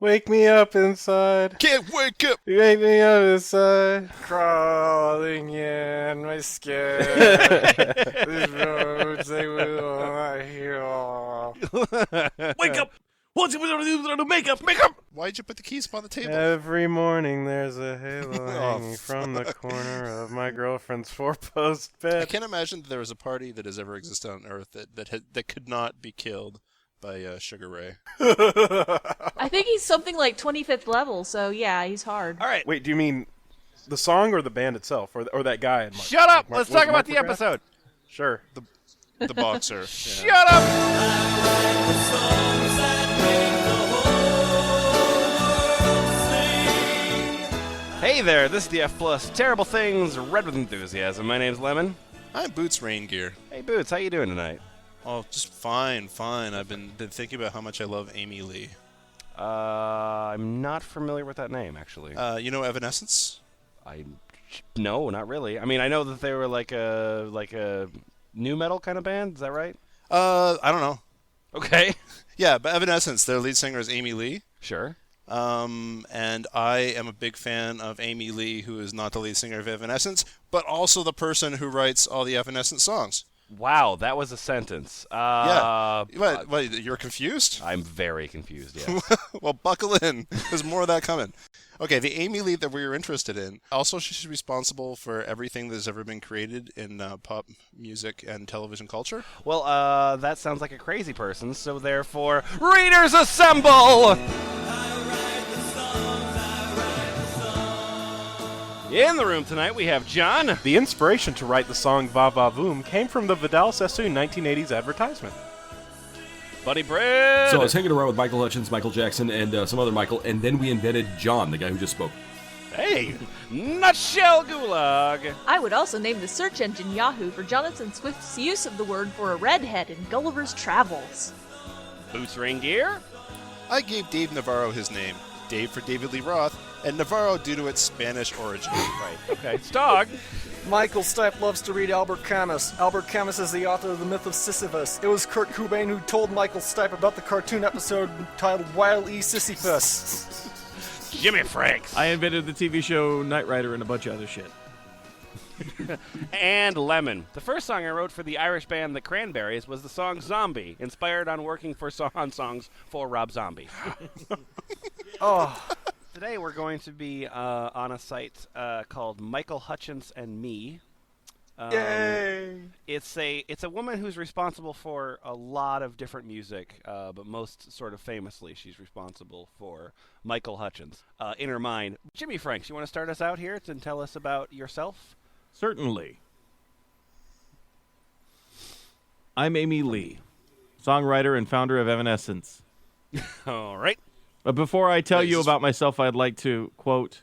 Wake me up inside. Can't wake up. Wake me up inside. Crawling in my skin. These roads, they will not heal. Wake up! What's it? Makeup! Makeup! Why'd you put the keys upon the table? Every morning there's a halo hanging from the corner of my girlfriend's four-post I bed. can't imagine that there was a party that has ever existed on Earth that could not be killed by Sugar Ray. I think he's something like 25th level, so yeah, he's hard. All right. Wait, do you mean the song or the band itself, or that guy? In Shut up! Mark- Let's was talk Mark about the McGrath? episode. Sure. The boxer. Shut up! Hey there, this is the F Plus Terrible Things Read with Enthusiasm. My name's Lemon. I'm Boots Rain Gear. Hey Boots, how you doing tonight? Oh, just fine. I've been thinking about how much I love Amy Lee. I'm not familiar with that name, actually. You know Evanescence? No, not really. I mean, I know that they were like a new metal kind of band. Is that right? I don't know. Okay. Yeah, but Evanescence, their lead singer is Amy Lee. Sure. And I am a big fan of Amy Lee, who is not the lead singer of Evanescence, but also the person who writes all the Evanescence songs. Wow, that was a sentence. Yeah. What, you're confused? I'm very confused, yes. Well, buckle in. There's more of that coming. Okay, the Amy Lee that we were interested in. Also, she's responsible for everything that has ever been created in pop music and television culture. Well, that sounds like a crazy person, so therefore, readers assemble! In the room tonight, we have John. The inspiration to write the song Va Va Voom came from the Vidal Sassoon 1980s advertisement. Buddy Bread. So I was hanging around with Michael Hutchence, Michael Jackson, and some other Michael, and then we invented John, the guy who just spoke. Hey, Nutshell Gulag. I would also name the search engine Yahoo for Jonathan Swift's use of the word for a redhead in Gulliver's Travels. Boots Ring Gear. I gave Dave Navarro his name. Dave for David Lee Roth, and Navarro due to its Spanish origin. Right, okay. Stog. Michael Stipe loves to read Albert Camus. Albert Camus is the author of the myth of Sisyphus. It was Kurt Cobain who told Michael Stipe about the cartoon episode titled Wild E. Sisyphus. Jimmyfranks. I invented the TV show Knight Rider and a bunch of other shit. And Lemon. The first song I wrote for the Irish band The Cranberries was the song Zombie, inspired on working on songs for Rob Zombie. Oh, Today we're going to be on a site called Michael Hutchence and Me. yay! It's a woman who's responsible for a lot of different music, but most sort of famously, she's responsible for Michael Hutchence. In her mind, Jimmyfranks, you want to start us out here and tell us about yourself? Certainly. I'm Amy Lee, songwriter and founder of Evanescence. All right. But before I tell you about myself, I'd like to quote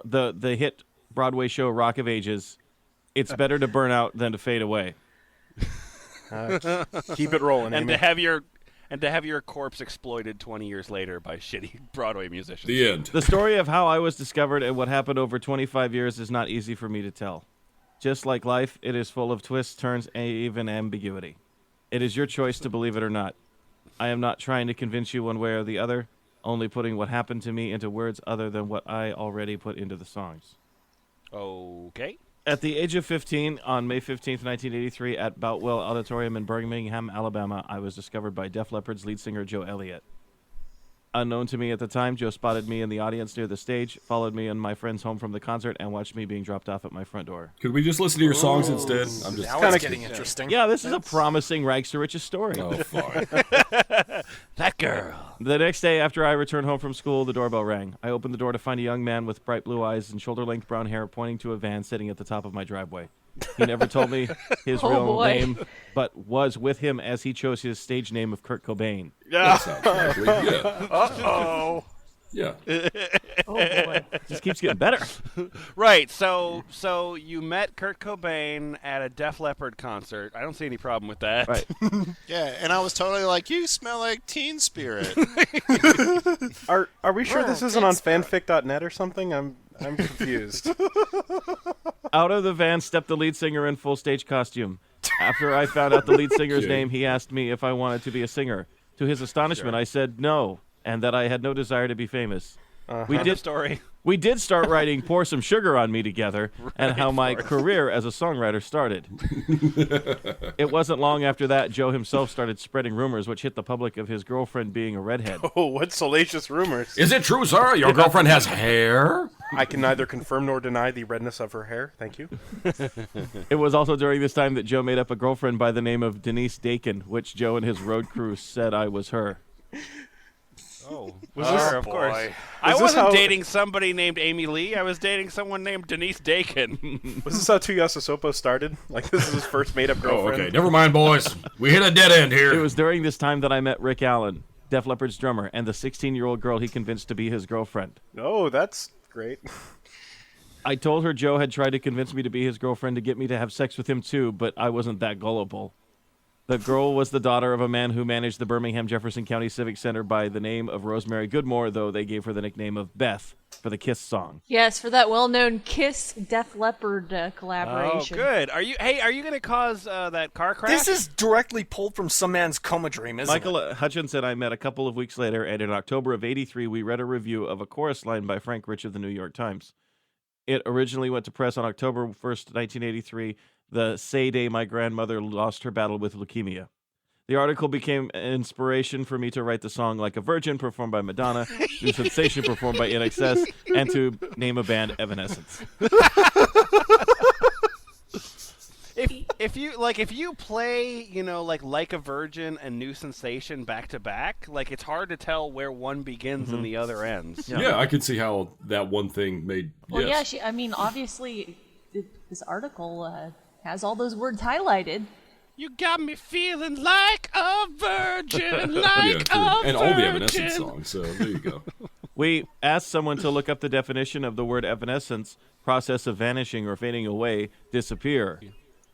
the hit Broadway show Rock of Ages. It's better to burn out than to fade away. Keep it rolling, And Amy. to have your corpse exploited 20 years later by shitty Broadway musicians. The end. The story of how I was discovered and what happened over 25 years is not easy for me to tell. Just like life, it is full of twists, turns, and even ambiguity. It is your choice to believe it or not. I am not trying to convince you one way or the other, only putting what happened to me into words other than what I already put into the songs. Okay. At the age of 15, on May 15th, 1983, at Boutwell Auditorium in Birmingham, Alabama, I was discovered by Def Leppard's lead singer Joe Elliott. Unknown to me at the time, Joe spotted me in the audience near the stage, followed me and my friends home from the concert, and watched me being dropped off at my front door. Could we just listen to your songs instead? I'm just Now it's getting interesting. Yeah, this is a promising rags to riches story. Oh, fine. That girl. The next day after I returned home from school, the doorbell rang. I opened the door to find a young man with bright blue eyes and shoulder-length brown hair pointing to a van sitting at the top of my driveway. He never told me his Oh, real boy. name, but was with him as he chose his stage name of Kurt Cobain. That sounds likely. Yeah. Uh-oh. Yeah. Oh boy. Just keeps getting better. Right, so you met Kurt Cobain at a Def Leppard concert. I don't see any problem with that. Right. Yeah, and I was totally like, you smell like Teen Spirit. Are we sure this isn't on fanfic.net or something? I'm confused. Out of the van stepped the lead singer in full stage costume. After I found out the lead singer's Cute. name, he asked me if I wanted to be a singer. To his astonishment, I said no. and that I had no desire to be famous. End of story. We did start writing Pour Some Sugar on Me together, and how my career as a songwriter started. It wasn't long after that Joe himself started spreading rumors which hit the public of his girlfriend being a redhead. Oh, what salacious rumors. Is it true, sir? Your girlfriend has hair? I can neither confirm nor deny the redness of her hair. Thank you. It was also during this time that Joe made up a girlfriend by the name of Denise Dakin, which Joe and his road crew said I was her. Oh, this- of course. boy. I Was this wasn't how- dating somebody named Amy Lee. I was dating someone named Denise Dakin. Was this how Tuyasa Sopo started? Like, this is his first made-up Oh, girlfriend? okay. Never mind, boys. We hit a dead end here. It was during this time that I met Rick Allen, Def Leppard's drummer, and the 16-year-old girl he convinced to be his girlfriend. Oh, that's great. I told her Joe had tried to convince me to be his girlfriend to get me to have sex with him too, but I wasn't that gullible. The girl was the daughter of a man who managed the Birmingham Jefferson County Civic Center by the name of Rosemary Goodmore, though they gave her the nickname of Beth for the Kiss song. Yes, for that well-known Kiss Def Leppard Oh, collaboration. good. Are you going to cause that car crash? This is directly pulled from some man's coma dream, isn't Michael it? Hutchins and I met a couple of weeks later, and in October of '83, we read a review of a chorus line by Frank Rich of the New York Times. It originally went to press on October 1st, 1983, the Say Day My Grandmother Lost Her Battle with Leukemia. The article became an inspiration for me to write the song Like a Virgin, performed by Madonna, New Sensation, performed by INXS, and to name a band, Evanescence. If you play, like a Virgin and New Sensation back to back, like it's hard to tell where one begins and the other ends. Yeah, I could see how that one thing made. Well, yes. yeah, obviously, this article has all those words highlighted. You got me feeling like a virgin, Yeah, like true. a And all the virgin. Evanescence songs, so there you go. We asked someone to look up the definition of the word evanescence, process of vanishing or fading away, disappear.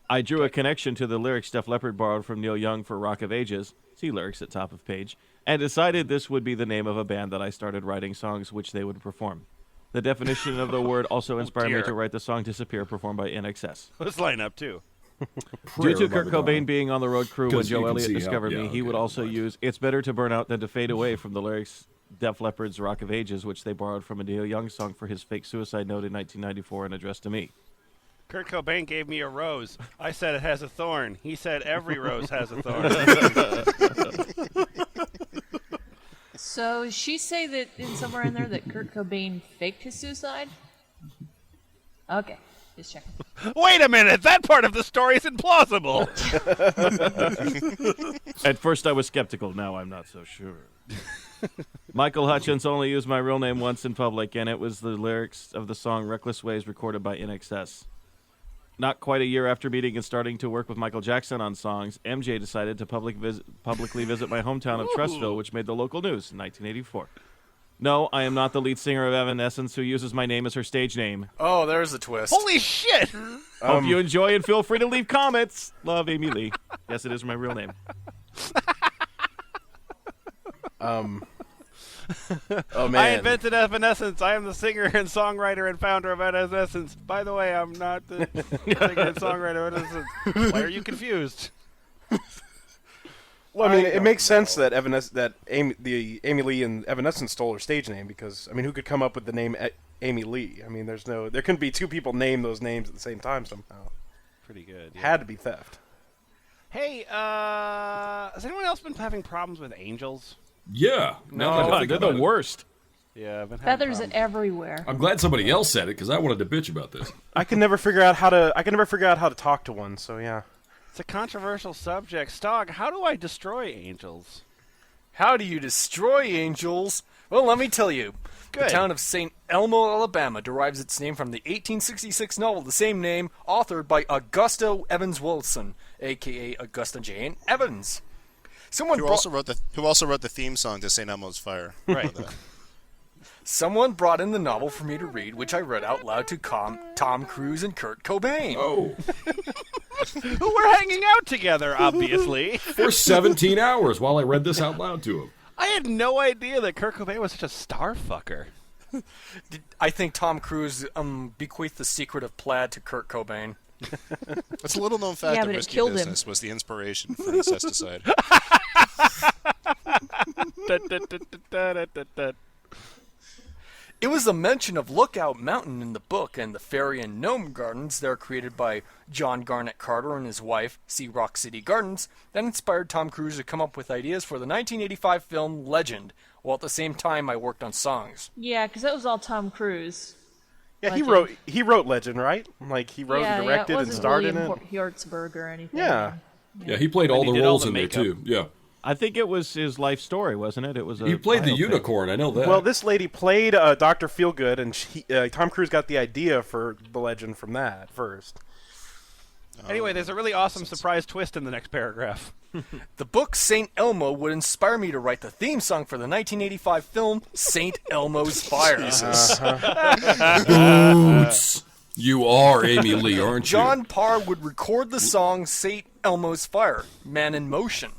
I drew a connection to the lyrics Def Leppard borrowed from Neil Young for Rock of Ages, see lyrics at top of page, and decided this would be the name of a band that I started writing songs which they would perform. The definition of the word also inspired me dear. to write the song Disappear, performed by INXS. Let's line up too. Due to Prayer by Kurt Madonna. Cobain being on the road crew when 'Cause you Joe can Elliott see how- discovered me, yeah, he would okay, also fine. use It's Better to Burn Out Than to Fade Away from the lyrics Def Leppard's Rock of Ages, which they borrowed from a Neil Young song for his fake suicide note in 1994 and addressed to me. Kurt Cobain gave me a rose. I said it has a thorn. He said every rose has a thorn. So she say that somewhere in there that Kurt Cobain faked his suicide? Okay, just checking. Wait a minute, that part of the story is implausible. At first I was skeptical, now I'm not so sure. Michael Hutchins only used my real name once in public, and it was the lyrics of the song Reckless Ways recorded by INXS. Not quite a year after meeting and starting to work with Michael Jackson on songs, MJ decided to publicly visit my hometown of Trustville, which made the local news in 1984. No, I am not the lead singer of Evanescence who uses my name as her stage name. Oh, there's a twist. Holy shit! Hope you enjoy and feel free to leave comments. Love, Amy Lee. Yes, it is my real name. Oh, man. I invented Evanescence. I am the singer and songwriter and founder of Evanescence. By the way, I'm not the singer and songwriter of Evanescence. Why are you confused? Well, I mean, it makes sense that Amy Lee and Evanescence stole her stage name because, I mean, who could come up with the name Amy Lee? I mean, there couldn't be two people name those names at the same time somehow. Pretty good. Yeah. Had to be theft. Hey, has anyone else been having problems with angels? Yeah. Now that I God, think they're the about it. worst. Yeah, I've been having Feathers problems. everywhere. I'm glad somebody else said it because I wanted to bitch about this. I can never figure out how to talk to one. So yeah. It's a controversial subject. Stog, how do I destroy angels? How do you destroy angels? Well, let me tell you. The Good. town of St. Elmo, Alabama derives its name from the 1866 novel the same name, authored by Augusta Evans Wilson, a.k.a. Augusta Jane Evans. Someone Who also wrote the theme song to St. Elmo's Fire. Right. Someone brought in the novel for me to read, which I read out loud to Tom Cruise and Kurt Cobain. Oh, Who were hanging out together, obviously. for 17 hours while I read this out loud to him. I had no idea that Kurt Cobain was such a star fucker. I think Tom Cruise bequeathed the secret of plaid to Kurt Cobain. It's a little known fact Yeah, that but it Risky killed him. Business was the inspiration for Incesticide. It was a mention of Lookout Mountain in the book, and the fairy and gnome gardens that are created by John Garnett Carter and his wife, see Rock City Gardens, that inspired Tom Cruise to come up with ideas for the 1985 film Legend, while at the same time I worked on songs. Yeah, because that was all Tom Cruise. Yeah, Legend. he wrote Legend, right? Like he wrote and directed it and wasn't starred in William it. Hjortzberg or anything. Yeah. Yeah, he played all he the did all roles the in there makeup. too. Yeah, I think it was his life story, wasn't it? It was. he played the biopic. unicorn. I know that. Well, this lady played Dr. Feelgood, and Tom Cruise got the idea for the Legend from that first. Anyway, there's a really awesome surprise twist in the next paragraph. The book St. Elmo would inspire me to write the theme song for the 1985 film St. Elmo's Fire. Boots. You are Amy Lee, aren't you? John Parr would record the song St. Elmo's Fire, Man in Motion.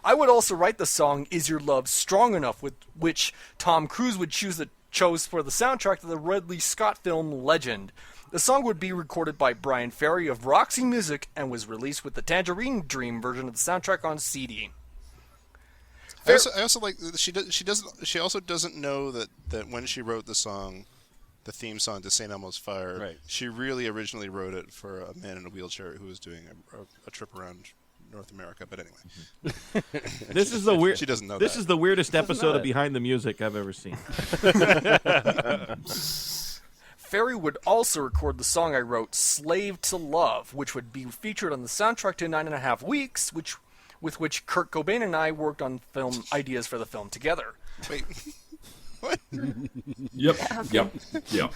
I would also write the song Is Your Love Strong Enough, with which Tom Cruise would chose for the soundtrack to the Ridley Scott film Legend. The song would be recorded by Brian Ferry of Roxy Music and was released with the Tangerine Dream version of the soundtrack on CD. I also like that she also doesn't know that when she wrote the song, the theme song to St. Elmo's Fire, Right. she really originally wrote it for a man in a wheelchair who was doing a trip around North America. But anyway, This is the weird. She doesn't know This that. is the weirdest episode know of Behind the Music I've ever seen. Ferry would also record the song I wrote, Slave to Love, which would be featured on the soundtrack to 9.5 Weeks, with which Kurt Cobain and I worked on film ideas for the film together. Wait, what? Yep.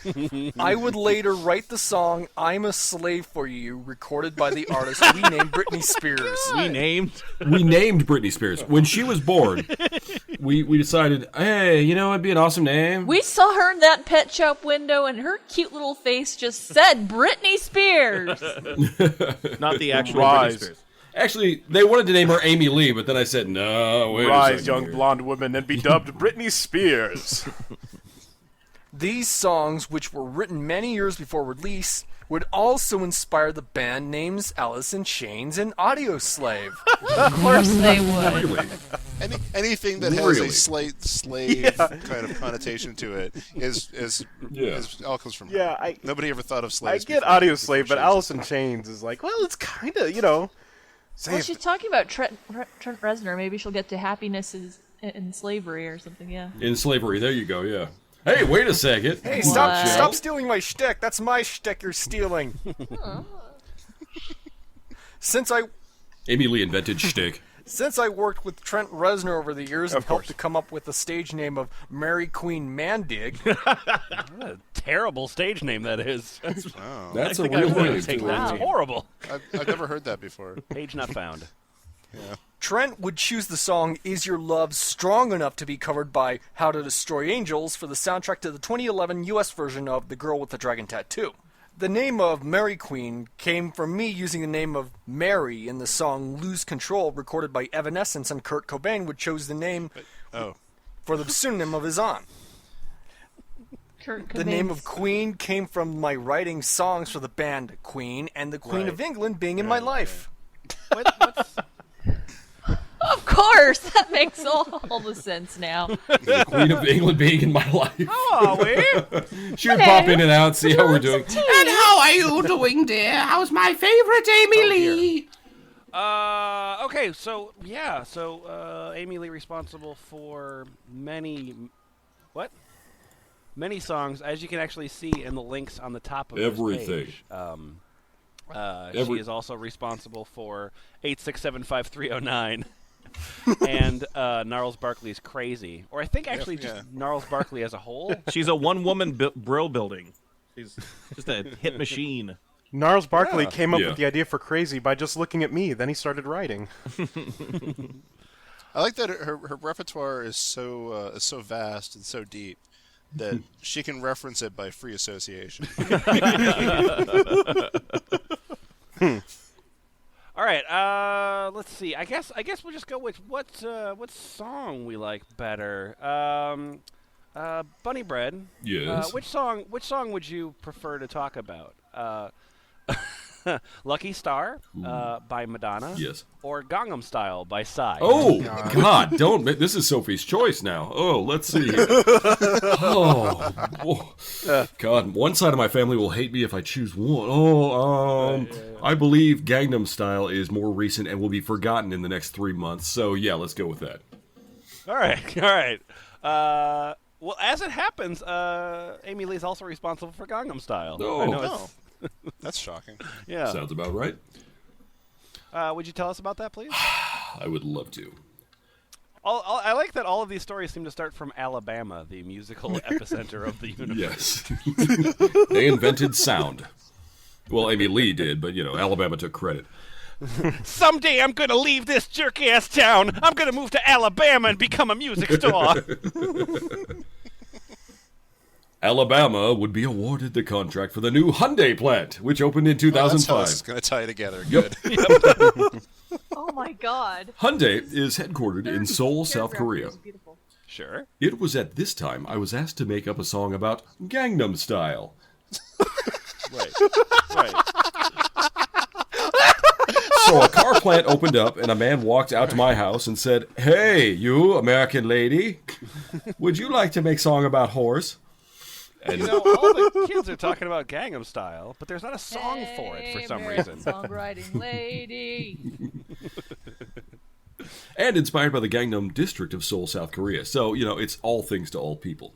I would later write the song I'm a Slave for You, recorded by the artist we named Britney Spears. We named. We named Britney Spears when she was born. We decided, hey, you know, it'd be an awesome name. We saw her in that pet shop window, and her cute little face just said Britney Spears. Not the actual Rise. Britney Spears. Actually, they wanted to name her Amy Lee, but then I said, no, wait a Rise, second young here. blonde woman, and be dubbed Britney Spears. These songs, which were written many years before release, would also inspire the band names Alice in Chains and Audioslave. Of course they would. Really? Anything that has Really? a slave kind of connotation to it is all comes from her. Yeah, Nobody ever thought of I slaves. get before- Audio before Slave, but Shades. Alice in Chains is like, well, it's kind of, Well, safe. she's talking about Trent Reznor. Maybe she'll get to happiness in slavery or something, yeah. In slavery, there you go, yeah. Hey, wait a second. Hey, What? stop stealing my shtick. That's my shtick you're stealing. Since Amy Lee invented shtick. I worked with Trent Reznor over the years and Of helped course. to come up with the stage name of Mary Queen Mandig, What a terrible stage name that is. Oh, That's a I think I real would name, take too. that. It's horrible. I've never heard that before. Page not found. Trent would choose the song Is Your Love Strong Enough to be covered by How to Destroy Angels for the soundtrack to the 2011 US version of The Girl with the Dragon Tattoo. The name of Mary Queen came from me using the name of Mary in the song Lose Control, recorded by Evanescence, and Kurt Cobain would chose the name Oh, for the pseudonym of his aunt. Kurt The name Cobain's- of Queen came from my writing songs for the band Queen and the Queen of England being in my life. Of course! That makes all the sense now. The Queen of England being in my life. Oh, we? She would pop in and out, see how we're doing. And how are you doing, dear? How's my favorite Amy Lee? Okay, so, yeah, Amy Lee responsible for many songs, as you can actually see in the links on the top of this Everything. page. She is also responsible for 8675309 and Gnarls Barkley's Crazy. Or I think actually just Gnarls Barkley as a whole. She's a one-woman brill building. She's just a hit machine. Gnarls Barkley came up Yeah. with the idea for Crazy by just looking at me. Then he started writing. I like that her repertoire is so vast and so deep that she can reference it by free association. All right, let's see. I guess we'll just go with what song we like better. Bunny Bread. Yes. Which song would you prefer to talk about? Lucky Star by Madonna. Yes. Or Gangnam Style by Psy. Oh, God, don't. This is Sophie's choice now. Oh, let's see. Oh, whoa. God, one side of my family will hate me if I choose one. I believe Gangnam Style is more recent and will be forgotten in the next 3 months. So, yeah, let's go with that. All right. Well, as it happens, Amy Lee's also responsible for Gangnam Style. Oh. I know That's shocking. yeah. Sounds about right. Would you tell us about that, please? I would love to. I like that all of these stories seem to start from Alabama, the musical epicenter of the universe. Yes. They invented sound. Well, Amy Lee did, but, Alabama took credit. Someday I'm going to leave this jerk-ass town. I'm going to move to Alabama and become a music star. Alabama would be awarded the contract for the new Hyundai plant, which opened in That's how 2005. it's going to tie together. Yep. Good. Oh my god. Hyundai is headquartered in Seoul, South Paragraph Korea. is beautiful. Sure. It was at this time I was asked to make up a song about Gangnam Style. Right. So a car plant opened up, and a man walked out to my house and said, "Hey, you American lady, would you like to make song about horse?" And All the kids are talking about Gangnam Style, but there's not a song for it for some American reason. Songwriting lady. and inspired by the Gangnam district of Seoul, South Korea. So, it's all things to all people.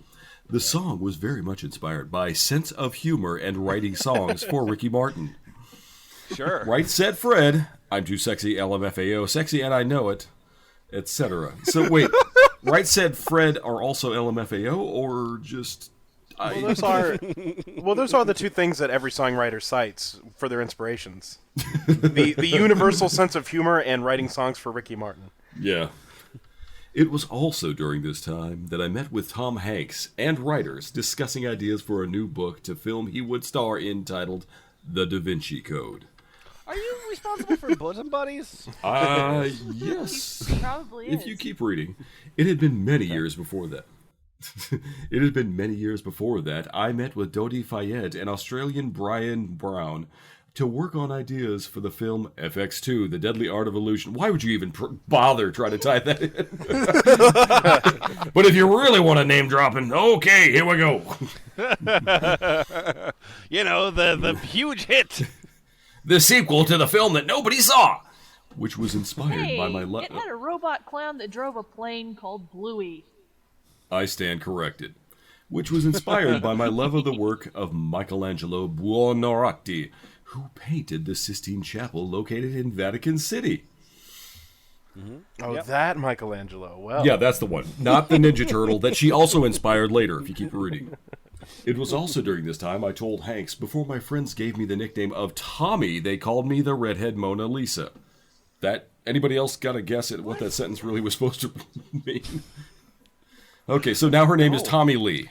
The song was very much inspired by sense of humor and writing songs for Ricky Martin. Sure. Right said Fred, I'm too sexy, LMFAO, sexy and I know it, etc. So wait, right said Fred are also LMFAO or just... Those are the two things that every songwriter cites for their inspirations: the universal sense of humor and writing songs for Ricky Martin. Yeah. It was also during this time that I met with Tom Hanks and writers discussing ideas for a new book to film he would star in titled The Da Vinci Code. Are you responsible for Bosom Buddies? Yes. He probably is. If you keep reading. It had been many years before that. I met with Dodi Fayed and Australian Brian Brown to work on ideas for the film FX2, The Deadly Art of Illusion. Why would you even bother trying to tie that in? But if you really want to name dropping, okay, here we go. The huge hit. The sequel to the film that nobody saw, which was inspired by my... It had a robot clown that drove a plane called Bluey. I stand corrected. Which was inspired by my love of the work of Michelangelo Buonarroti, who painted the Sistine Chapel located in Vatican City. Mm-hmm. Oh, yep. That Michelangelo. Well, yeah, that's the one. Not the Ninja Turtle that she also inspired later, if you keep reading. It was also during this time I told Hanks, before my friends gave me the nickname of Tommy, they called me the Redhead Mona Lisa. Anybody else got a guess at what that sentence really was supposed to mean? Okay, so now her name is Tommy Lee.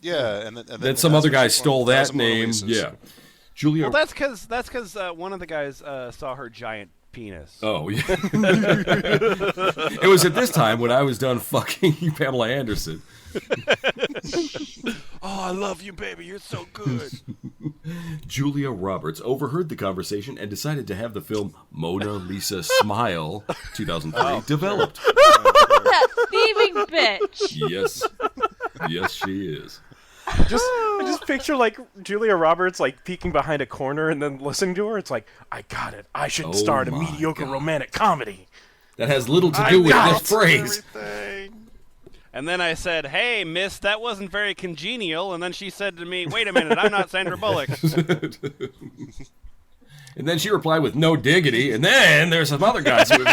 And then some other guy stole that name. Yeah, Julia. Well, that's because one of the guys saw her giant penis. Oh, yeah. It was at this time when I was done fucking Pamela Anderson. Oh, I love you, baby. You're so good. Julia Roberts overheard the conversation and decided to have the film Mona Lisa Smile 2003 developed. That thieving bitch. Yes, she is. Just picture like Julia Roberts like peeking behind a corner and then listening to her. It's like, I got it. I should star in a mediocre romantic comedy. That has little to do with this phrase. And then I said, "Hey, miss, that wasn't very congenial." And then she said to me, "Wait a minute, I'm not Sandra Bullock." And then she replied with "no diggity." And then there's some other guys who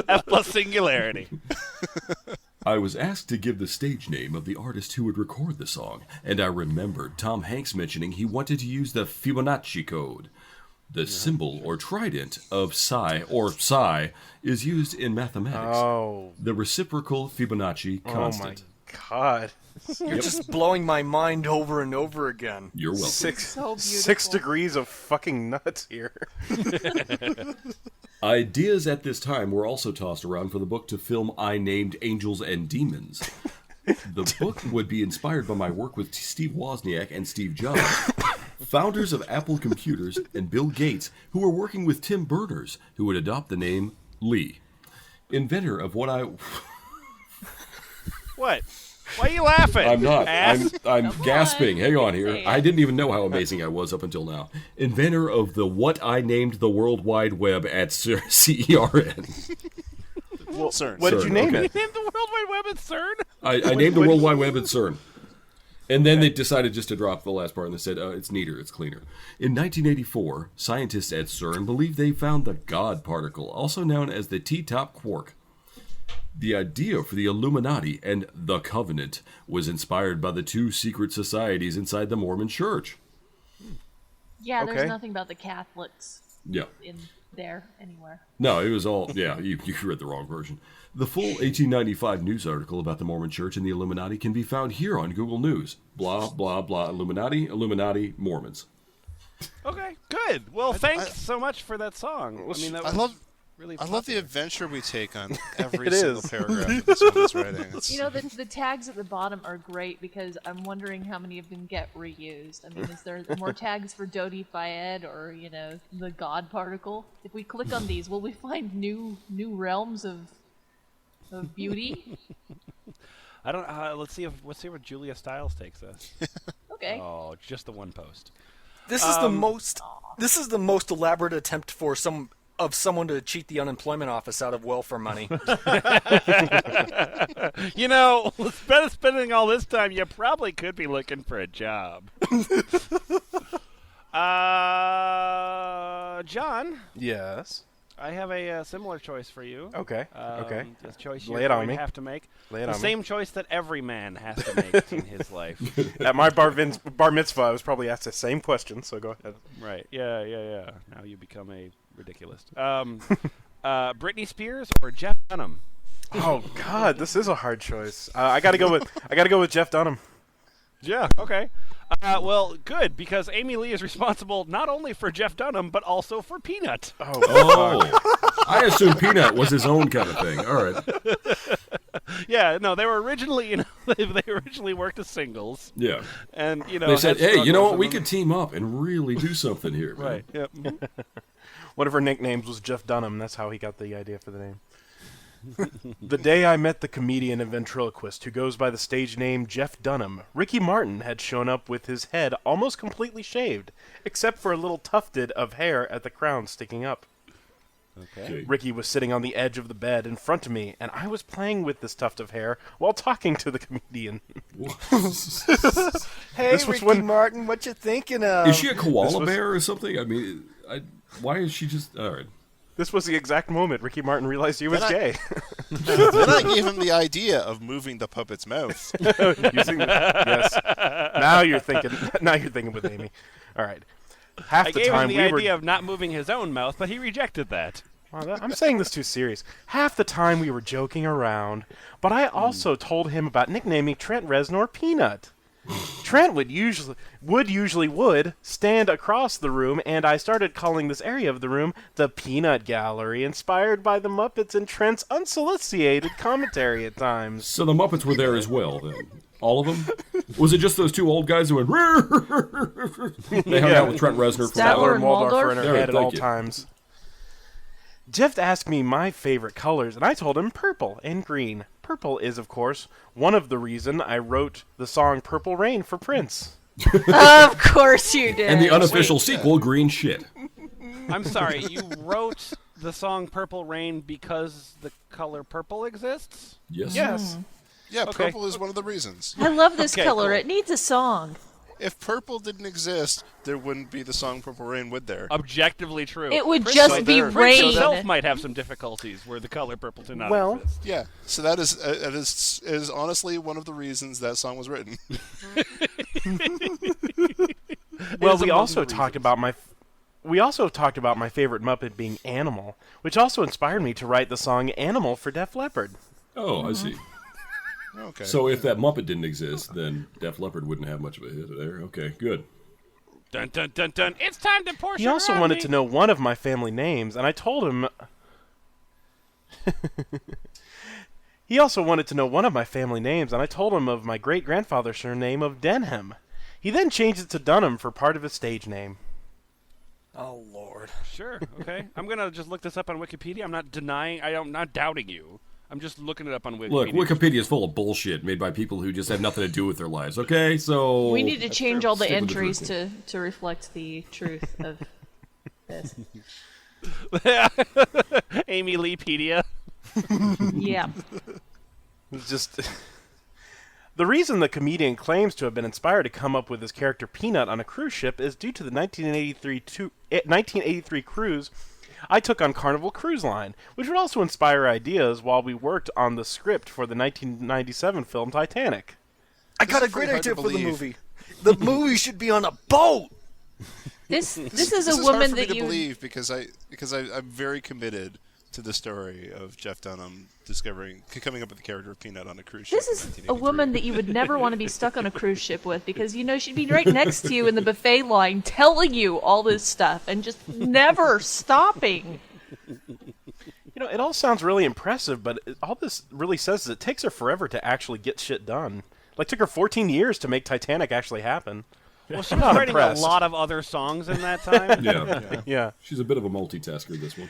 F plus singularity. I was asked to give the stage name of the artist who would record the song, and I remembered Tom Hanks mentioning he wanted to use the Fibonacci code. The symbol or trident of psi is used in mathematics. Oh. The reciprocal Fibonacci constant. Oh my god. You're just blowing my mind over and over again. You're welcome. So beautiful. 6 degrees of fucking nuts here. Ideas at this time were also tossed around for the book to film I named Angels and Demons. The book would be inspired by my work with Steve Wozniak and Steve Jobs. founders of Apple Computers and Bill Gates, who were working with Tim Berners, who would adopt the name Lee. Inventor of what I... What? Why are you laughing? I'm not. Ass? I'm gasping. Hang on here. Say it. I didn't even know how amazing I was up until now. Inventor of the what I named the World Wide Web at CERN. Well, CERN. what did you name Okay. it? You named the World Wide Web at CERN? I named the World Wide Web at CERN. And then they decided just to drop the last part, and they said, it's neater, it's cleaner. In 1984, scientists at CERN believed they found the God particle, also known as the T-top quark. The idea for the Illuminati and the Covenant was inspired by the two secret societies inside the Mormon Church. Yeah, Okay. there's nothing about the Catholics Yeah. in there anywhere. No, it was all, yeah, you read the wrong version. The full 1895 news article about the Mormon Church and the Illuminati can be found here on Google News. Blah, blah, blah, Illuminati, Mormons. Okay, good. Well, thanks so much for that song. I mean, that was really I love the popular. adventure we take on every It single is. paragraph that someone's writing. It's, You know, the tags at the bottom are great because I'm wondering how many of them get reused. I mean, is there more tags for Dodi Fayed or, you know, the God particle? If we click on these, will we find new realms of beauty? I don't. Let's see where Julia Stiles takes us. Okay. Oh, just the one post. This is the most. This is the most elaborate attempt for someone to cheat the unemployment office out of welfare money. You know, instead of spending all this time, you probably could be looking for a job. John, Yes. I have a similar choice for you. Okay. Okay. A choice Lay you're it on going to me. have to make. Lay it The on me. same choice that every man has to make in his life. At my bar mitzvah, I was probably asked the same question, so go ahead. Right. Yeah. Now you become a ridiculous. Britney Spears or Jeff Dunham? Oh God, this is a hard choice. I gotta go with Jeff Dunham. Yeah. Okay. Well, good, because Amy Lee is responsible not only for Jeff Dunham, but also for Peanut. Oh, I assumed Peanut was his own kind of thing. All right. Yeah, no, they were originally, they originally worked as singles, Yeah. and They said, had hey, you know what? struggles We and could team up and really do something here, man. right. Yep. One of her nicknames was Jeff Dunham. That's how he got the idea for the name. The day I met the comedian and ventriloquist who goes by the stage name Jeff Dunham, Ricky Martin had shown up with his head almost completely shaved, except for a little tufted of hair at the crown sticking up. Okay. Ricky was sitting on the edge of the bed in front of me, and I was playing with this tuft of hair while talking to the comedian. Hey, This was Ricky when- Martin, what you thinking of? Is she a koala was- bear or something? I mean, why is she just... All right. This was the exact moment Ricky Martin realized he was Then I- gay. then I gave him the idea of moving the puppet's mouth. Yes. Now you're thinking. Now you're thinking with Amy. All right. Half I the gave him time the we idea were. of not moving his own mouth, but he rejected that. I'm saying this too serious. Half the time we were joking around, but I also told him about nicknaming Trent Reznor Peanut. Trent would usually stand across the room, and I started calling this area of the room the Peanut Gallery, inspired by the Muppets and Trent's unsolicited commentary at times. So the Muppets were there as well, then. All of them? Was it just those two old guys who went... They hung out with Trent Reznor for a Statler while. and Waldorf Waldorf? in her There, head at thank all you. times. Jeff asked me my favorite colors, and I told him purple and green. Purple is, of course, one of the reason I wrote the song Purple Rain for Prince. Of course you did. And the unofficial sequel, Green Shit. I'm sorry, you wrote the song Purple Rain because the color purple exists? Yes. Yes. Yeah, Okay. purple is one of the reasons. I love this Okay, color. cool. It needs a song. If purple didn't exist, there wouldn't be the song Purple Rain, would there? Objectively true. It would Prince just might- be Prince rain. himself might have some difficulties where the color purple did not Well, exist. Yeah, so that is honestly one of the reasons that song was written. Well, is we among also the talked about my favorite Muppet being Animal, which also inspired me to write the song Animal for Def Leppard. Oh, I see. Okay. So if that Muppet didn't exist, then Def Leppard wouldn't have much of a hit there. Okay, good. Dun dun dun dun. It's time to pour He also wanted to know one of my family names, and I told him. He also wanted to know one of my family names, and I told him of my great-grandfather's surname of Denham. He then changed it to Dunham for part of his stage name. Oh, Lord. Sure. Okay. I'm gonna just look this up on Wikipedia. I'm not denying. I'm not doubting you. I'm just looking it up on Wikipedia. Look, Wikipedia is full of bullshit made by people who just have nothing to do with their lives. Okay, so We need to change all the Stick with the entries truth. to reflect the truth of this. Amy Leepedia. Yeah. It's just the reason the comedian claims to have been inspired to come up with his character Peanut on a cruise ship is due to the 1983 cruise I took on Carnival Cruise Line, which would also inspire ideas while we worked on the script for the 1997 film Titanic. I got a great idea for the movie. The movie should be on a boat. This is This a is hard woman for me that to you believe because I'm very committed to the story of Jeff Dunham coming up with the character of Peanut on a cruise ship. This is a woman that you would never want to be stuck on a cruise ship with because you know she'd be right next to you in the buffet line telling you all this stuff and just never stopping. You know, it all sounds really impressive, but all this really says is it takes her forever to actually get shit done. Like, it took her 14 years to make Titanic actually happen. Well, she I'm was not writing impressed. a lot of other songs in that time. yeah. Yeah. She's a bit of a multitasker, this one.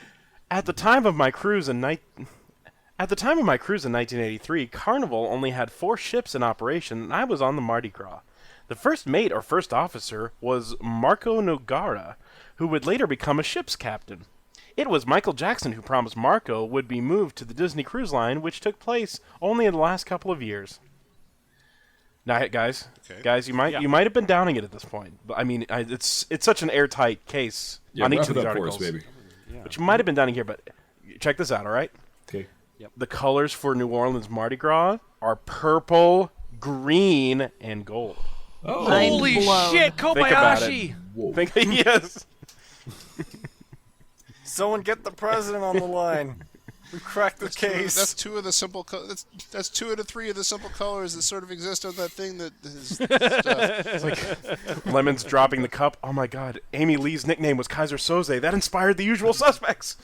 At the time of my cruise in 1983, Carnival only had 4 ships in operation, and I was on the Mardi Gras. The first mate or first officer was Marco Nogara, who would later become a ship's captain. It was Michael Jackson who promised Marco would be moved to the Disney Cruise Line, which took place only in the last couple of years. Now, guys, you might have been downing it at this point. But I mean, it's such an airtight case on each of these articles. For us, baby. But you might have been downing here. But check this out, all right? Okay. The colors for New Orleans Mardi Gras are purple, green, and gold. Oh, Holy blown. shit, Think about it. Kobayashi! whoa. Yes. Someone get the president on the line. We cracked the case. That's 2 of the simple. That's 2 out of 3 of the simple colors that sort of exist on that thing that is stuff. It's like Lemon's dropping the cup. Oh my God! Amy Lee's nickname was Kaiser Soze. That inspired The Usual Suspects.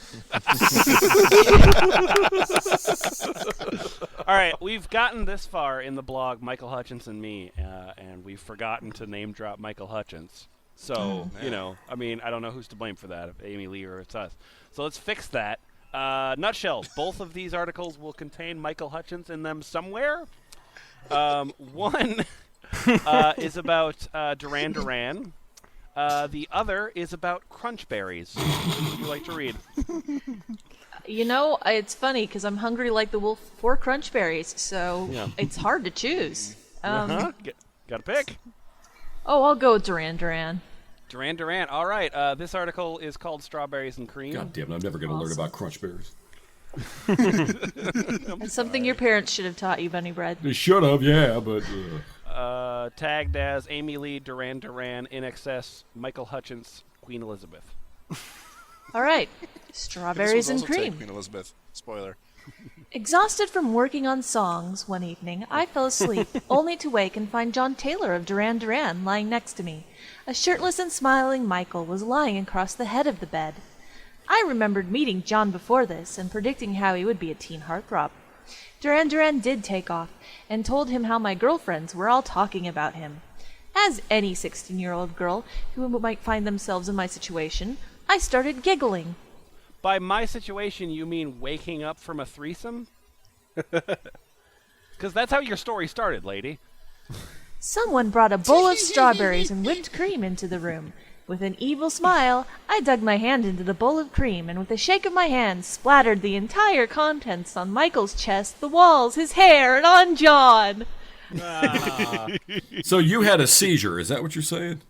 All right, we've gotten this far in the blog, Michael Hutchins and me, and we've forgotten to name drop Michael Hutchins. So, you know, I mean, I don't know who's to blame for that, if Amy Lee or it's us. So let's fix that. Nutshells. Both of these articles will contain Michael Hutchins in them somewhere. One is about Duran Duran. The other is about crunch berries. Which would you like to read? You know, it's funny because I'm hungry like the wolf for crunch berries, so it's hard to choose. Got to pick. Oh, I'll go with Duran Duran. Duran Duran. All right. This article is called Strawberries and Cream. God damn it, I'm never going to learn about crunch berries. It's something your parents should have taught you, Bunny Bread. They should have, yeah, but... Tagged as Amy Lee, Duran Duran, In Excess, Michael Hutchins, Queen Elizabeth. All right. This Strawberries was and also cream. Queen Elizabeth. Spoiler. Exhausted from working on songs one evening, I fell asleep, only to wake and find John Taylor of Duran Duran lying next to me. A shirtless and smiling Michael was lying across the head of the bed. I remembered meeting John before this and predicting how he would be a teen heartthrob. Duran Duran did take off, and told him how my girlfriends were all talking about him. As any 16-year-old girl who might find themselves in my situation, I started giggling. By my situation, you mean waking up from a threesome? Because that's how your story started, lady. Someone brought a bowl of strawberries and whipped cream into the room. With an evil smile, I dug my hand into the bowl of cream and with a shake of my hand splattered the entire contents on Michael's chest, the walls, his hair, and on John. So you had a seizure, is that what you're saying?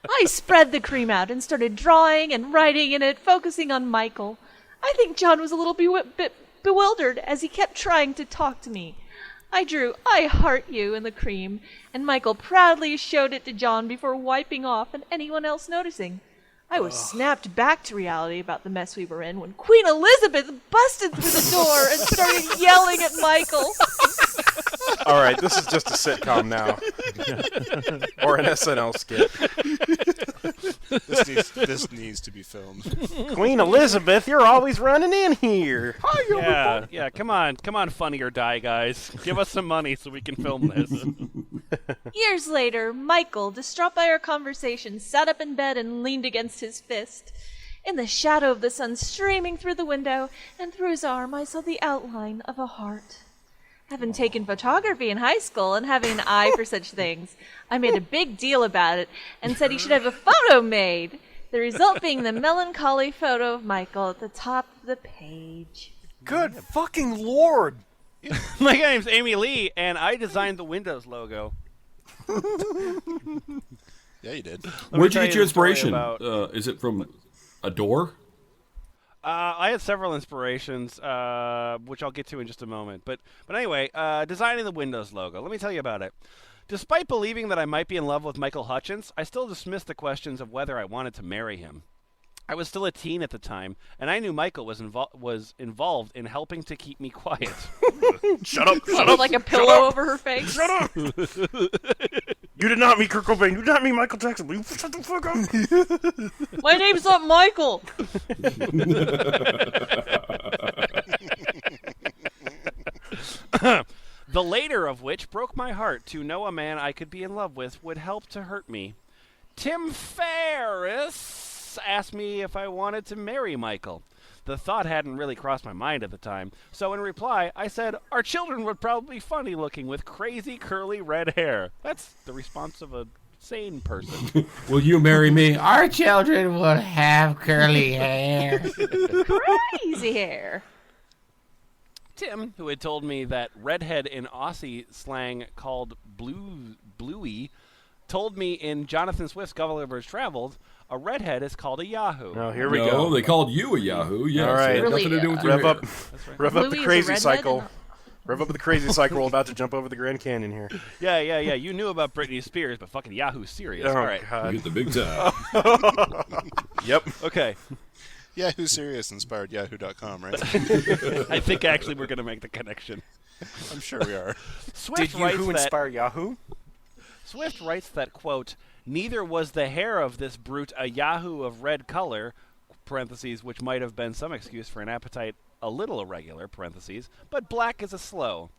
I spread the cream out and started drawing and writing in it, focusing on Michael. I think John was a little bit bewildered as he kept trying to talk to me. I drew "I heart you" in the cream, and Michael proudly showed it to John before wiping off and anyone else noticing. I was snapped back to reality about the mess we were in when Queen Elizabeth busted through the door and started yelling at Michael. All right, this is just a sitcom now, or an SNL skit. This needs to be filmed. Queen Elizabeth, you're always running in here. Yeah, come on, Funny or Die, guys. Give us some money so we can film this. Years later, Michael, distraught by our conversation, sat up in bed and leaned against his fist. In the shadow of the sun streaming through the window, and through his arm I saw the outline of a heart. Having taken photography in high school and having an eye for such things, I made a big deal about it and said he should have a photo made. The result being the melancholy photo of Michael at the top of the page. Good fucking lord! My name's Amy Lee, and I designed the Windows logo. Yeah, you did. Where'd you get your story inspiration? about- Is it from a door? I had several inspirations, which I'll get to in just a moment. But anyway, designing the Windows logo. Let me tell you about it. Despite believing that I might be in love with Michael Hutchins, I still dismissed the questions of whether I wanted to marry him. I was still a teen at the time, and I knew Michael was involved in helping to keep me quiet. Shut up! Shut With up! like a pillow over her face. Shut up! You did not meet Kurt Cobain. You did not meet Michael Jackson. Will you shut the fuck up? My name's not Michael. The later of which broke my heart. To know a man I could be in love with would help to hurt me. Tim Ferriss asked me if I wanted to marry Michael. The thought hadn't really crossed my mind at the time, so in reply, I said, our children would probably be funny looking with crazy curly red hair. That's the response of a sane person. Will you marry me? Our children will have curly hair. Crazy hair. Tim, who had told me that redhead in Aussie slang called bluey, told me in Jonathan Swift's Gulliver's Travels, a redhead is called a Yahoo. Oh, here we No, go. they called you a Yahoo. Yes, All right. it had nothing to do with your Rev hair. up, rev up Bluey the is a crazy redhead cycle. and Rev up the crazy cycle. We're about to jump over the Grand Canyon here. Yeah. You knew about Britney Spears, but fucking Yahoo's serious. Oh All right. You God. get the big time. Yep. Okay. Yahoo Serious inspired Yahoo.com, right? I think actually we're going to make the connection. I'm sure we are. Swift Did writes Yahoo that, inspire Yahoo? Swift writes that, quote, neither was the hair of this brute a Yahoo of red color, parentheses, which might have been some excuse for an appetite a little irregular, parentheses, but black as a sloe.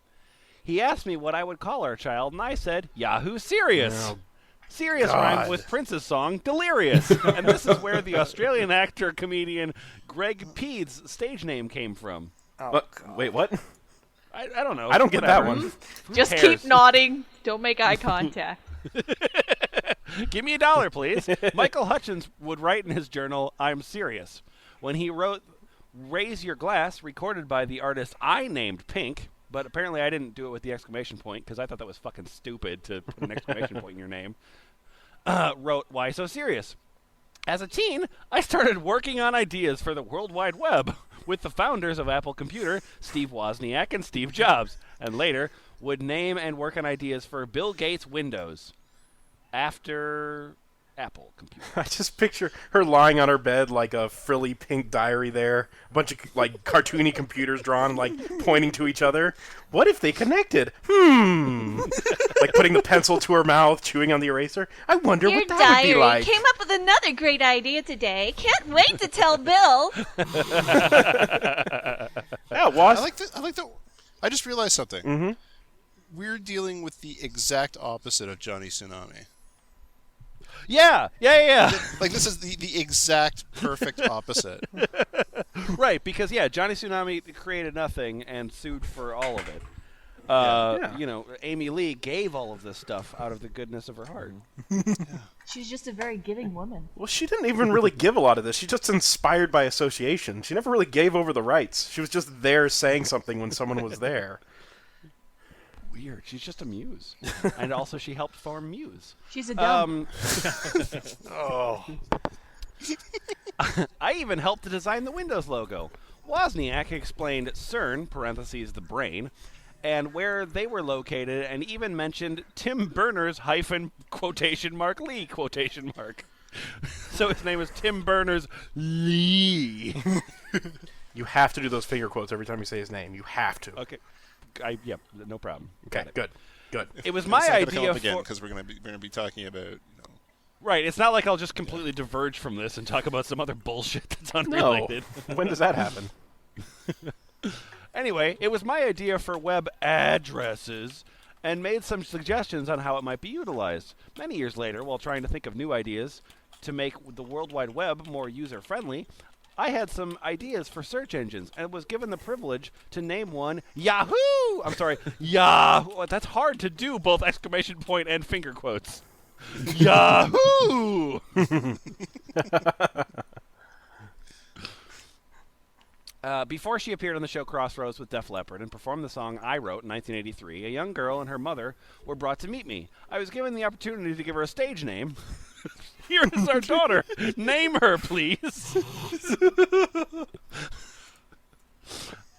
He asked me what I would call our child, and I said, Yahoo Serious. Oh, Serious God. rhymes with Prince's song, Delirious. And this is where the Australian actor-comedian Greg Pede's stage name came from. What? Wait, what? I don't know. I don't get that Whatever. one. Who Just cares? keep nodding. Don't make eye contact. Give me $1, please. Michael Hutchins would write in his journal, I'm serious. When he wrote Raise Your Glass, recorded by the artist I named Pink, but apparently I didn't do it with the exclamation point because I thought that was fucking stupid to put an exclamation point in your name, wrote, Why So Serious? As a teen, I started working on ideas for the World Wide Web with the founders of Apple Computer, Steve Wozniak and Steve Jobs, and later would name and work on ideas for Bill Gates' Windows after Apple Computer. I just picture her lying on her bed like a frilly pink diary there, a bunch of like cartoony computers drawn like pointing to each other. What if they connected? Like putting the pencil to her mouth, chewing on the eraser. I wonder Your what that would be diary like. came up with another great idea today. Can't wait to tell Bill. Yeah, was I like that. I just realized something. Mm-hmm. We're dealing with the exact opposite of Johnny Tsunami. Yeah. Like, this is the exact perfect opposite. Right, because, Johnny Tsunami created nothing and sued for all of it. Yeah. You know, Amy Lee gave all of this stuff out of the goodness of her heart. She's just a very giving woman. Well, she didn't even really give a lot of this. She just inspired by association. She never really gave over the rights. She was just there saying something when someone was there. Weird. She's just a muse. And also she helped form Muse. She's a dumb. Oh. I even helped to design the Windows logo. Wozniak explained CERN, parentheses, the brain, and where they were located, and even mentioned Tim Berners hyphen quotation mark Lee quotation mark. So his name is Tim Berners Lee. You have to do those finger quotes every time you say his name. You have to. Okay. Yep, no problem. Okay, Got it. good. It was It's my not gonna come idea up again for... because we're gonna be talking about Right. It's not like I'll just completely diverge from this and talk about some other bullshit that's No. unrelated. When does that happen? Anyway, it was my idea for web addresses and made some suggestions on how it might be utilized. Many years later, while trying to think of new ideas to make the World Wide Web more user-friendly, I had some ideas for search engines and was given the privilege to name one Yahoo! I'm sorry, Yahoo! That's hard to do, both exclamation point and finger quotes. Yahoo! Before she appeared on the show Crossroads with Def Leppard and performed the song I Wrote in 1983, a young girl and her mother were brought to meet me. I was given the opportunity to give her a stage name. Here is our daughter. Name her, please.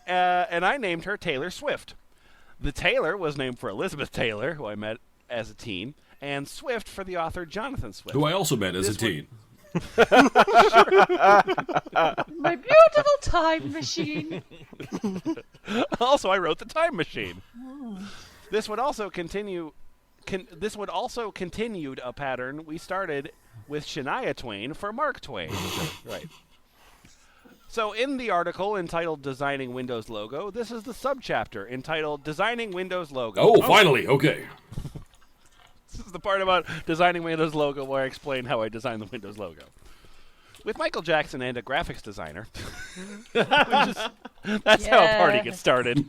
And I named her Taylor Swift. The Taylor was named for Elizabeth Taylor, who I met as a teen, and Swift for the author Jonathan Swift. Who I also met as a teen. My beautiful time machine. Also, I wrote the Time Machine. This would also continued a pattern we started with Shania Twain for Mark Twain. Right. So in the article entitled Designing Windows Logo, this is the subchapter entitled Designing Windows Logo. Oh, finally. Okay. This is the part about designing Windows logo where I explain how I designed the Windows logo. With Michael Jackson and a graphics designer. That's how a party gets started.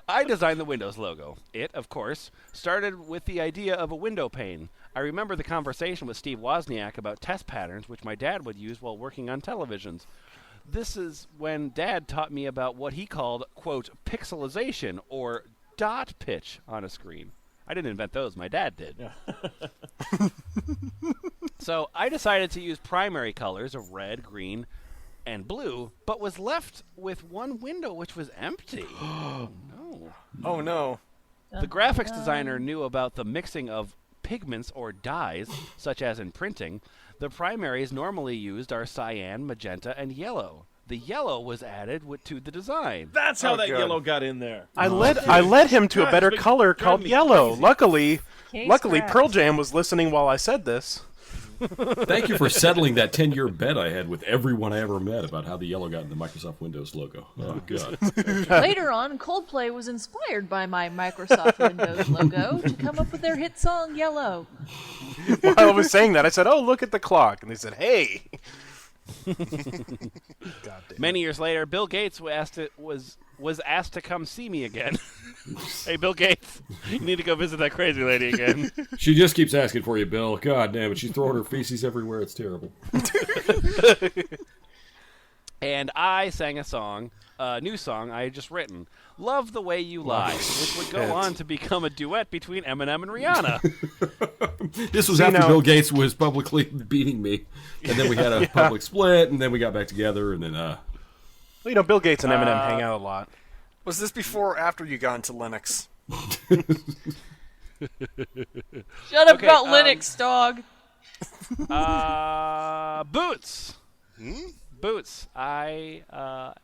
I designed the Windows logo. It, of course, started with the idea of a window pane. I remember the conversation with Steve Wozniak about test patterns, which my dad would use while working on televisions. This is when Dad taught me about what he called, quote, pixelization, or dot pitch on a screen. I didn't invent those. My dad did. Yeah. So I decided to use primary colors of red, green, and blue, but was left with one window which was empty. Oh, no. Oh, no. The graphics designer knew about the mixing of pigments or dyes, such as in printing. The primaries normally used are cyan, magenta, and yellow. The yellow was added to the design. That's how that yellow got in there. I led him to a better color called yellow. Luckily, Pearl Jam was listening while I said this. Thank you for settling that 10-year bet I had with everyone I ever met about how the yellow got in the Microsoft Windows logo. Oh, God. Later on, Coldplay was inspired by my Microsoft Windows logo to come up with their hit song Yellow. While I was saying that, I said, "Oh, look at the clock," and they said, "Hey." Many years later, Bill Gates was asked to come see me again. Hey, Bill Gates, you need to go visit that crazy lady again. She just keeps asking for you, Bill. God damn it, she's throwing her feces everywhere. It's terrible. And I sang a new song I had just written, Love the Way You Lie, which would go on to become a duet between Eminem and Rihanna. This was after Bill Gates was publicly beating me, and then we had a public split, and then we got back together, and then, Well, Bill Gates and Eminem hang out a lot. Was this before or after you got into Linux? Shut up about Linux, dog. Boots. Boots. I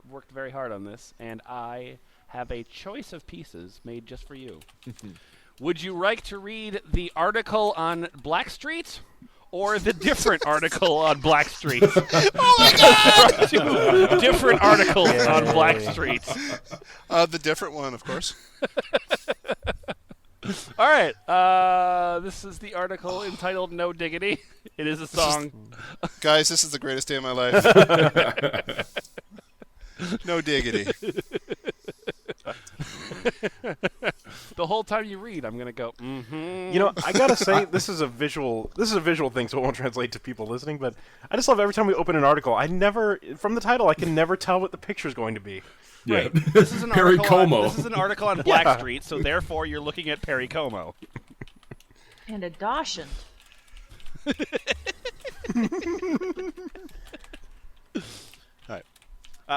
worked very hard on this, and I have a choice of pieces made just for you. Would you like to read the article on Blackstreet or the different article on Blackstreet? Oh my God! Two different articles on Blackstreet. The different one, of course. All right. This is the article entitled No Diggity. It is a song. Guys, this is the greatest day of my life. No diggity. The whole time you read, I'm going to go, mm-hmm. I gotta say, this is a visual thing, so it won't translate to people listening, but I just love every time we open an article, from the title, I can never tell what the picture's going to be. yeah. Right. This is an Perry article Como. this is an article on Blackstreet, so therefore you're looking at Perry Como. And a Dachshund.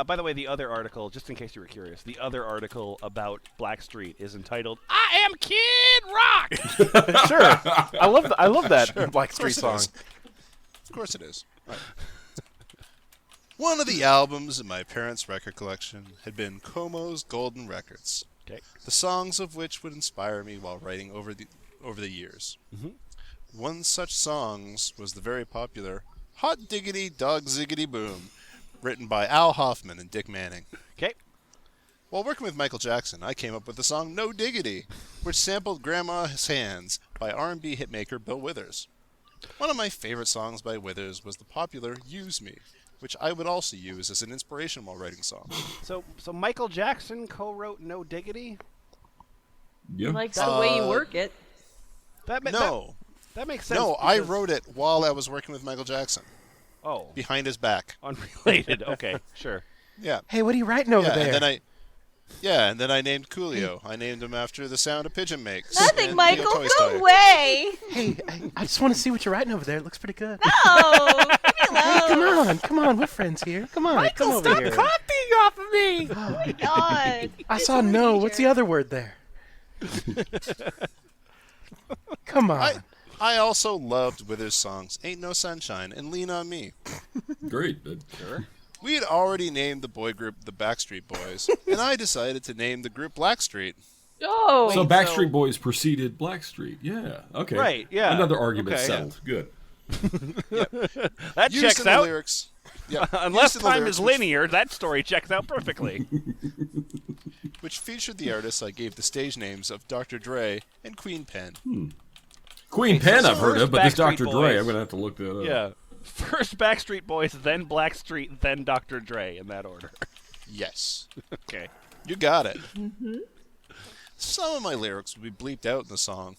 By the way, the other article, just in case you were curious, the other article about Blackstreet is entitled "I Am Kid Rock." Sure, I love that Blackstreet song. Of course it is. Right. One of the albums in my parents' record collection had been Como's Golden Records. Okay. the songs of which would inspire me while writing over the years. One such songs was the very popular Hot Diggity Dog Ziggity Boom, written by Al Hoffman and Dick Manning. Okay. While working with Michael Jackson, I came up with the song No Diggity, which sampled Grandma's Hands by R&B hitmaker Bill Withers. One of my favorite songs by Withers was the popular Use Me, which I would also use as an inspiration while writing songs. So Michael Jackson co-wrote No Diggity? Yeah. Likes the way you work it. No. That makes sense. No, I because- wrote it while I was working with Michael Jackson, Oh, behind his back. unrelated. Okay, sure. Yeah. Hey, what are you writing over Yeah, there? and then I named Coolio. I named him after the sound a pigeon makes. Nothing, and Michael. Leo Go Tolstoy. away. Hey, I just want to see what you're writing over there. It looks pretty good. No. Leave me alone. Come on, we're friends here. Come on, come over here. Copying off of me! Oh my God. I saw no. What's the other word there? Come on. I also loved Withers' songs Ain't No Sunshine and Lean On Me. Great. Sure. We had already named the boy group the Backstreet Boys, and I decided to name the group Blackstreet. Oh. So Backstreet Boys preceded Blackstreet. Yeah. Okay. Right, yeah. Another argument Okay, settled. Good. That Used checks in the out. lyrics. Yeah, Unless used in the time lyrics, is linear, that story checks out perfectly. which featured the artists I gave the stage names of Dr. Dre and Queen Pen. Queen Pen I've heard first of, but this Backstreet Dr. Dre, Boys. I'm going to have to look that up. Yeah. First Backstreet Boys, then Blackstreet, then Dr. Dre, in that order. Yes, Okay. you got it. Some of my lyrics would be bleeped out in the song.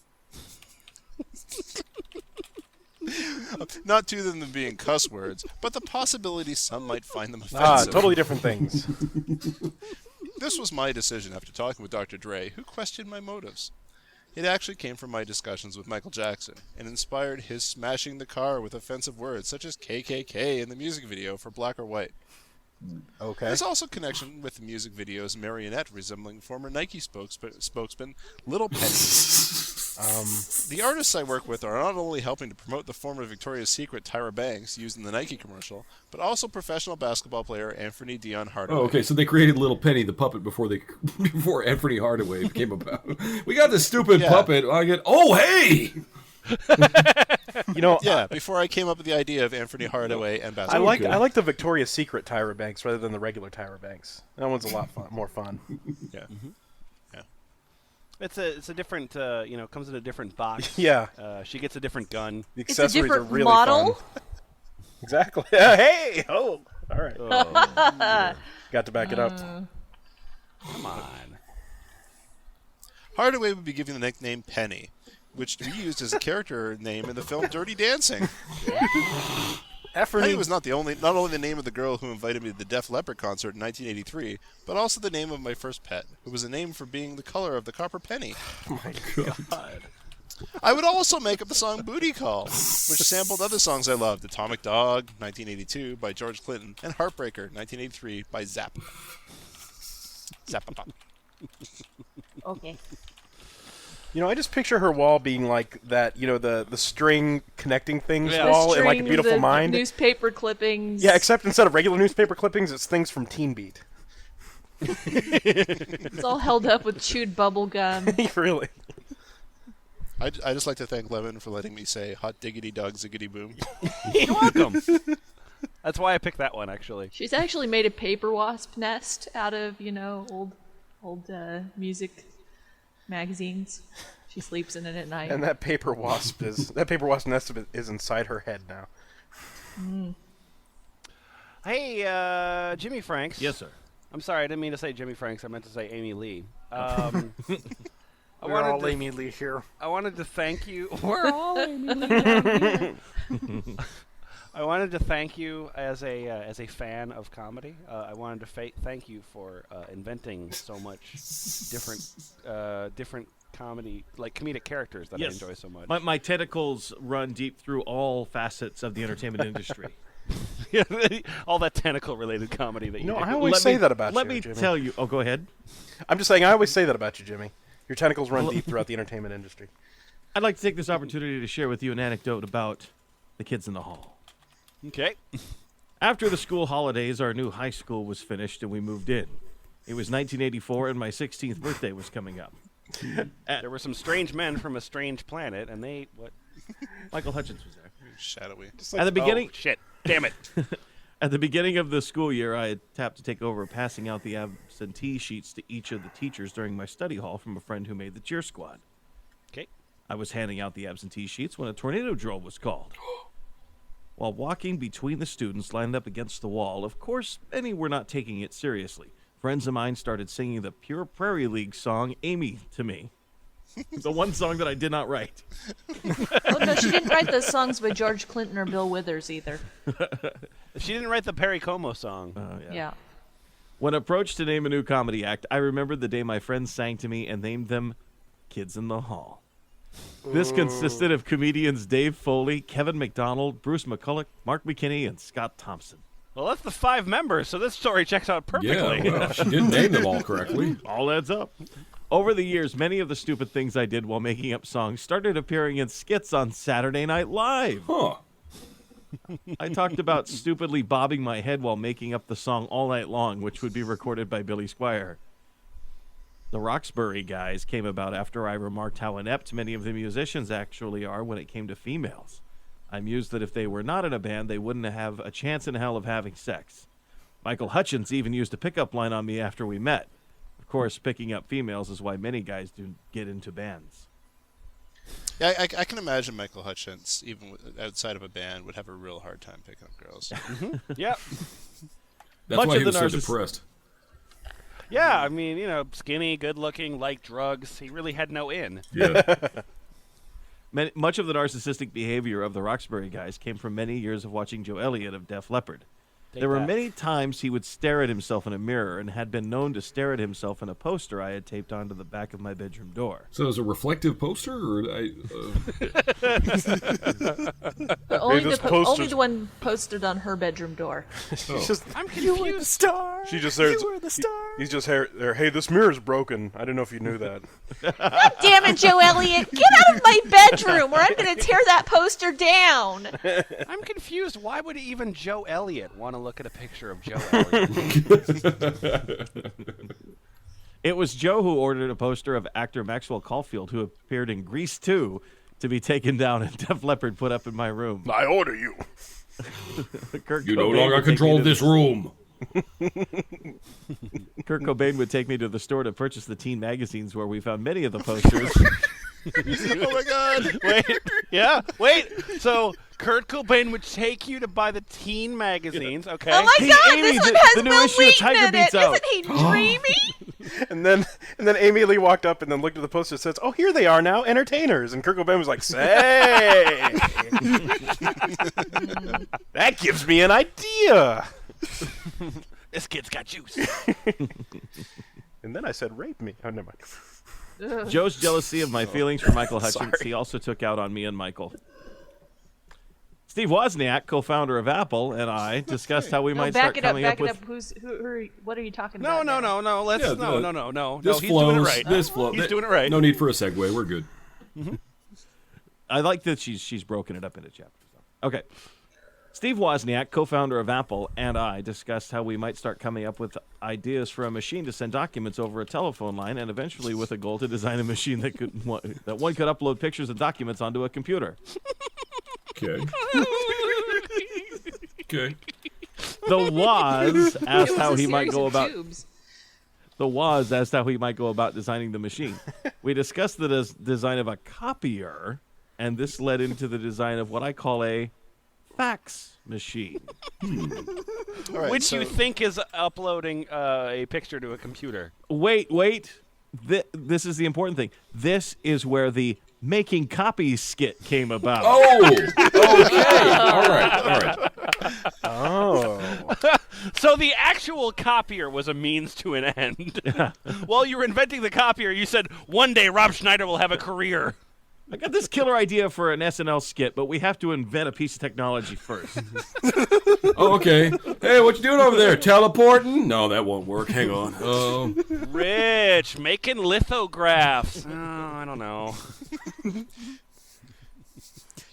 Not to them being cuss words, but the possibility some might find them offensive. Totally different things. This was my decision after talking with Dr. Dre, who questioned my motives. It actually came from my discussions with Michael Jackson and inspired his smashing the car with offensive words such as KKK in the music video for Black or White. Okay. There's also connection with the music video's marionette resembling former Nike spokesman Little Penny. The artists I work with are not only helping to promote the former Victoria's Secret Tyra Banks used in the Nike commercial, but also professional basketball player Anthony Dion Hardaway. Oh, okay. So they created Little Penny, the puppet, before Anthony Hardaway came about. We got this stupid puppet. I get. Oh, hey! Yeah, before I came up with the idea of Anthony Hardaway and basketball. I like the Victoria's Secret Tyra Banks rather than the regular Tyra Banks. That one's a lot more fun. Yeah. It's a different, comes in a different box. Yeah. She gets a different gun. The It's a accessories are different really model. fun. Exactly. Hey! Oh! All right. Got to back it up. Come on. Hardaway would be given the nickname Penny, which to be used as a character name in the film Dirty Dancing. Penny was not only the name of the girl who invited me to the Def Leppard concert in 1983, but also the name of my first pet, who was a name for being the color of the copper penny. Oh my God. I would also make up the song Booty Call, which sampled other songs I loved, Atomic Dog, 1982, by George Clinton, and Heartbreaker, 1983, by Zapp. Zapp-a-pop. Okay. I just picture her wall being like that, the string connecting things Yeah. wall in like a String, Beautiful the Mind. Newspaper clippings. Yeah, except instead of regular newspaper clippings, it's things from Teen Beat. It's all held up with chewed bubble gum. Really. I just like to thank Lemon for letting me say Hot Diggity Dog Ziggity Boom. You're welcome. That's why I picked that one, actually. She's actually made a paper wasp nest out of, old music magazines. She sleeps in it at night. And that paper wasp nest is inside her head now. Hey, Jimmyfranks. Yes, sir. I'm sorry, I didn't mean to say Jimmyfranks. I meant to say Amy Lee. We're all Amy Lee here. I wanted to thank you. We're all Amy Lee. I wanted to thank you as a fan of comedy. I wanted to thank you for inventing so much different comedy, like comedic characters that I enjoy so much. My tentacles run deep through all facets of the entertainment industry. All that tentacle-related comedy that you do. I always say that about you, Let me Jimmy. tell you. Oh, go ahead. I'm just saying, I always say that about you, Jimmy. Your tentacles run deep throughout the entertainment industry. I'd like to take this opportunity to share with you an anecdote about the kids in the hall. Okay. After the school holidays, our new high school was finished and we moved in. It was 1984, and my 16th birthday was coming up. There were some strange men from a strange planet, and they what? Michael Hutchins was there. Shadowy. At the beginning, Oh, shit! Damn it! At the beginning of the school year, I had tapped to take over passing out the absentee sheets to each of the teachers during my study hall from a friend who made the cheer squad. Okay. I was handing out the absentee sheets when a tornado drill was called. While walking between the students lined up against the wall, of course, many were not taking it seriously. Friends of mine started singing the Pure Prairie League song, Amy, to me. The one song that I did not write. Oh, no, she didn't write the songs by George Clinton or Bill Withers either. She didn't write the Perry Como song. Yeah. When approached to name a new comedy act, I remembered the day my friends sang to me and named them Kids in the Hall. This consisted of comedians Dave Foley, Kevin McDonald, Bruce McCulloch, Mark McKinney, and Scott Thompson. Well, that's the 5 members, so this story checks out perfectly. Yeah, well, she didn't name them all correctly. All adds up. Over the years, many of the stupid things I did while making up songs started appearing in skits on Saturday Night Live. Huh. I talked about stupidly bobbing my head while making up the song All Night Long, which would be recorded by Billy Squier. The Roxbury guys came about after I remarked how inept many of the musicians actually are when it came to females. I mused that if they were not in a band, they wouldn't have a chance in hell of having sex. Michael Hutchins even used a pickup line on me after we met. Of course, picking up females is why many guys do get into bands. Yeah, I can imagine Michael Hutchins, even outside of a band, would have a real hard time picking up girls. Yep. That's Much why of he the was so narciss- depressed. Yeah, I mean, you know, skinny, good-looking, liked drugs. He really had no in. Yeah. Much of the narcissistic behavior of the Roxbury guys came from many years of watching Joe Elliott of Def Leppard. There were many times he would stare at himself in a mirror and had been known to stare at himself in a poster I had taped onto the back of my bedroom door. So is it a reflective poster, or Only this the poster's- one posted on her bedroom door. She's just, I'm You were the confused. star. she just says, You were the star. he's just there. Hey, this mirror's broken. I don't know if you knew that. Damn it, Joe Elliott. Get out of my bedroom or I'm going to tear that poster down. I'm confused. Why would even Joe Elliott want to look at a picture of Joe Elliott? It was Joe who ordered a poster of actor Maxwell Caulfield, who appeared in Grease 2, to be taken down and Def Leppard put up in my room. I order you. Kurt you no Cobain longer would take me control to this room? Kurt Cobain would take me to the store to purchase the teen magazines where we found many of the posters. Oh my God! Wait. So Kurt Cobain would take you to buy the teen magazines, okay? Oh my Hey, god, Amy, this one the has new Will issue of Tiger Wheaton in Beats it. out. Isn't he dreamy? And then Amy Lee walked up and then looked at the poster and says, "Oh, here they are now, entertainers." And Kurt Cobain was like, "Say, that gives me an idea." This kid's got juice. And then I said, "Rape me." Oh, never mind. Joe's jealousy of my feelings for Michael Hutchins, he also took out on me and Michael. Steve Wozniak, co-founder of Apple, and I discussed how we might start coming up with... What are you talking No, about? no. Let's Yeah, no. This He's flows. doing it right. This flows. He's doing it right. No need for a segue. We're good. I like that she's broken it up into chapters. Okay. Steve Wozniak, co-founder of Apple, and I discussed how we might start coming up with ideas for a machine to send documents over a telephone line, and eventually with a goal to design a machine that one could upload pictures and documents onto a computer. Okay. Okay. The Woz asked It how was a he might series go of about tubes. The Woz asked how he might go about designing the machine. We discussed the design of a copier, and this led into the design of what I call a fax machine. All right, Which so you think is uploading a picture to a computer. Wait. This is the important thing. This is where the making copies skit came about. Oh. Okay. All right. Oh, So the actual copier was a means to an end. While you were inventing the copier, you said, one day Rob Schneider will have a career. I got this killer idea for an SNL skit, but we have to invent a piece of technology first. Oh, okay. Hey, what you doing over there? Teleporting? No, that won't work. Hang on. Rich, making lithographs. Oh, I don't know.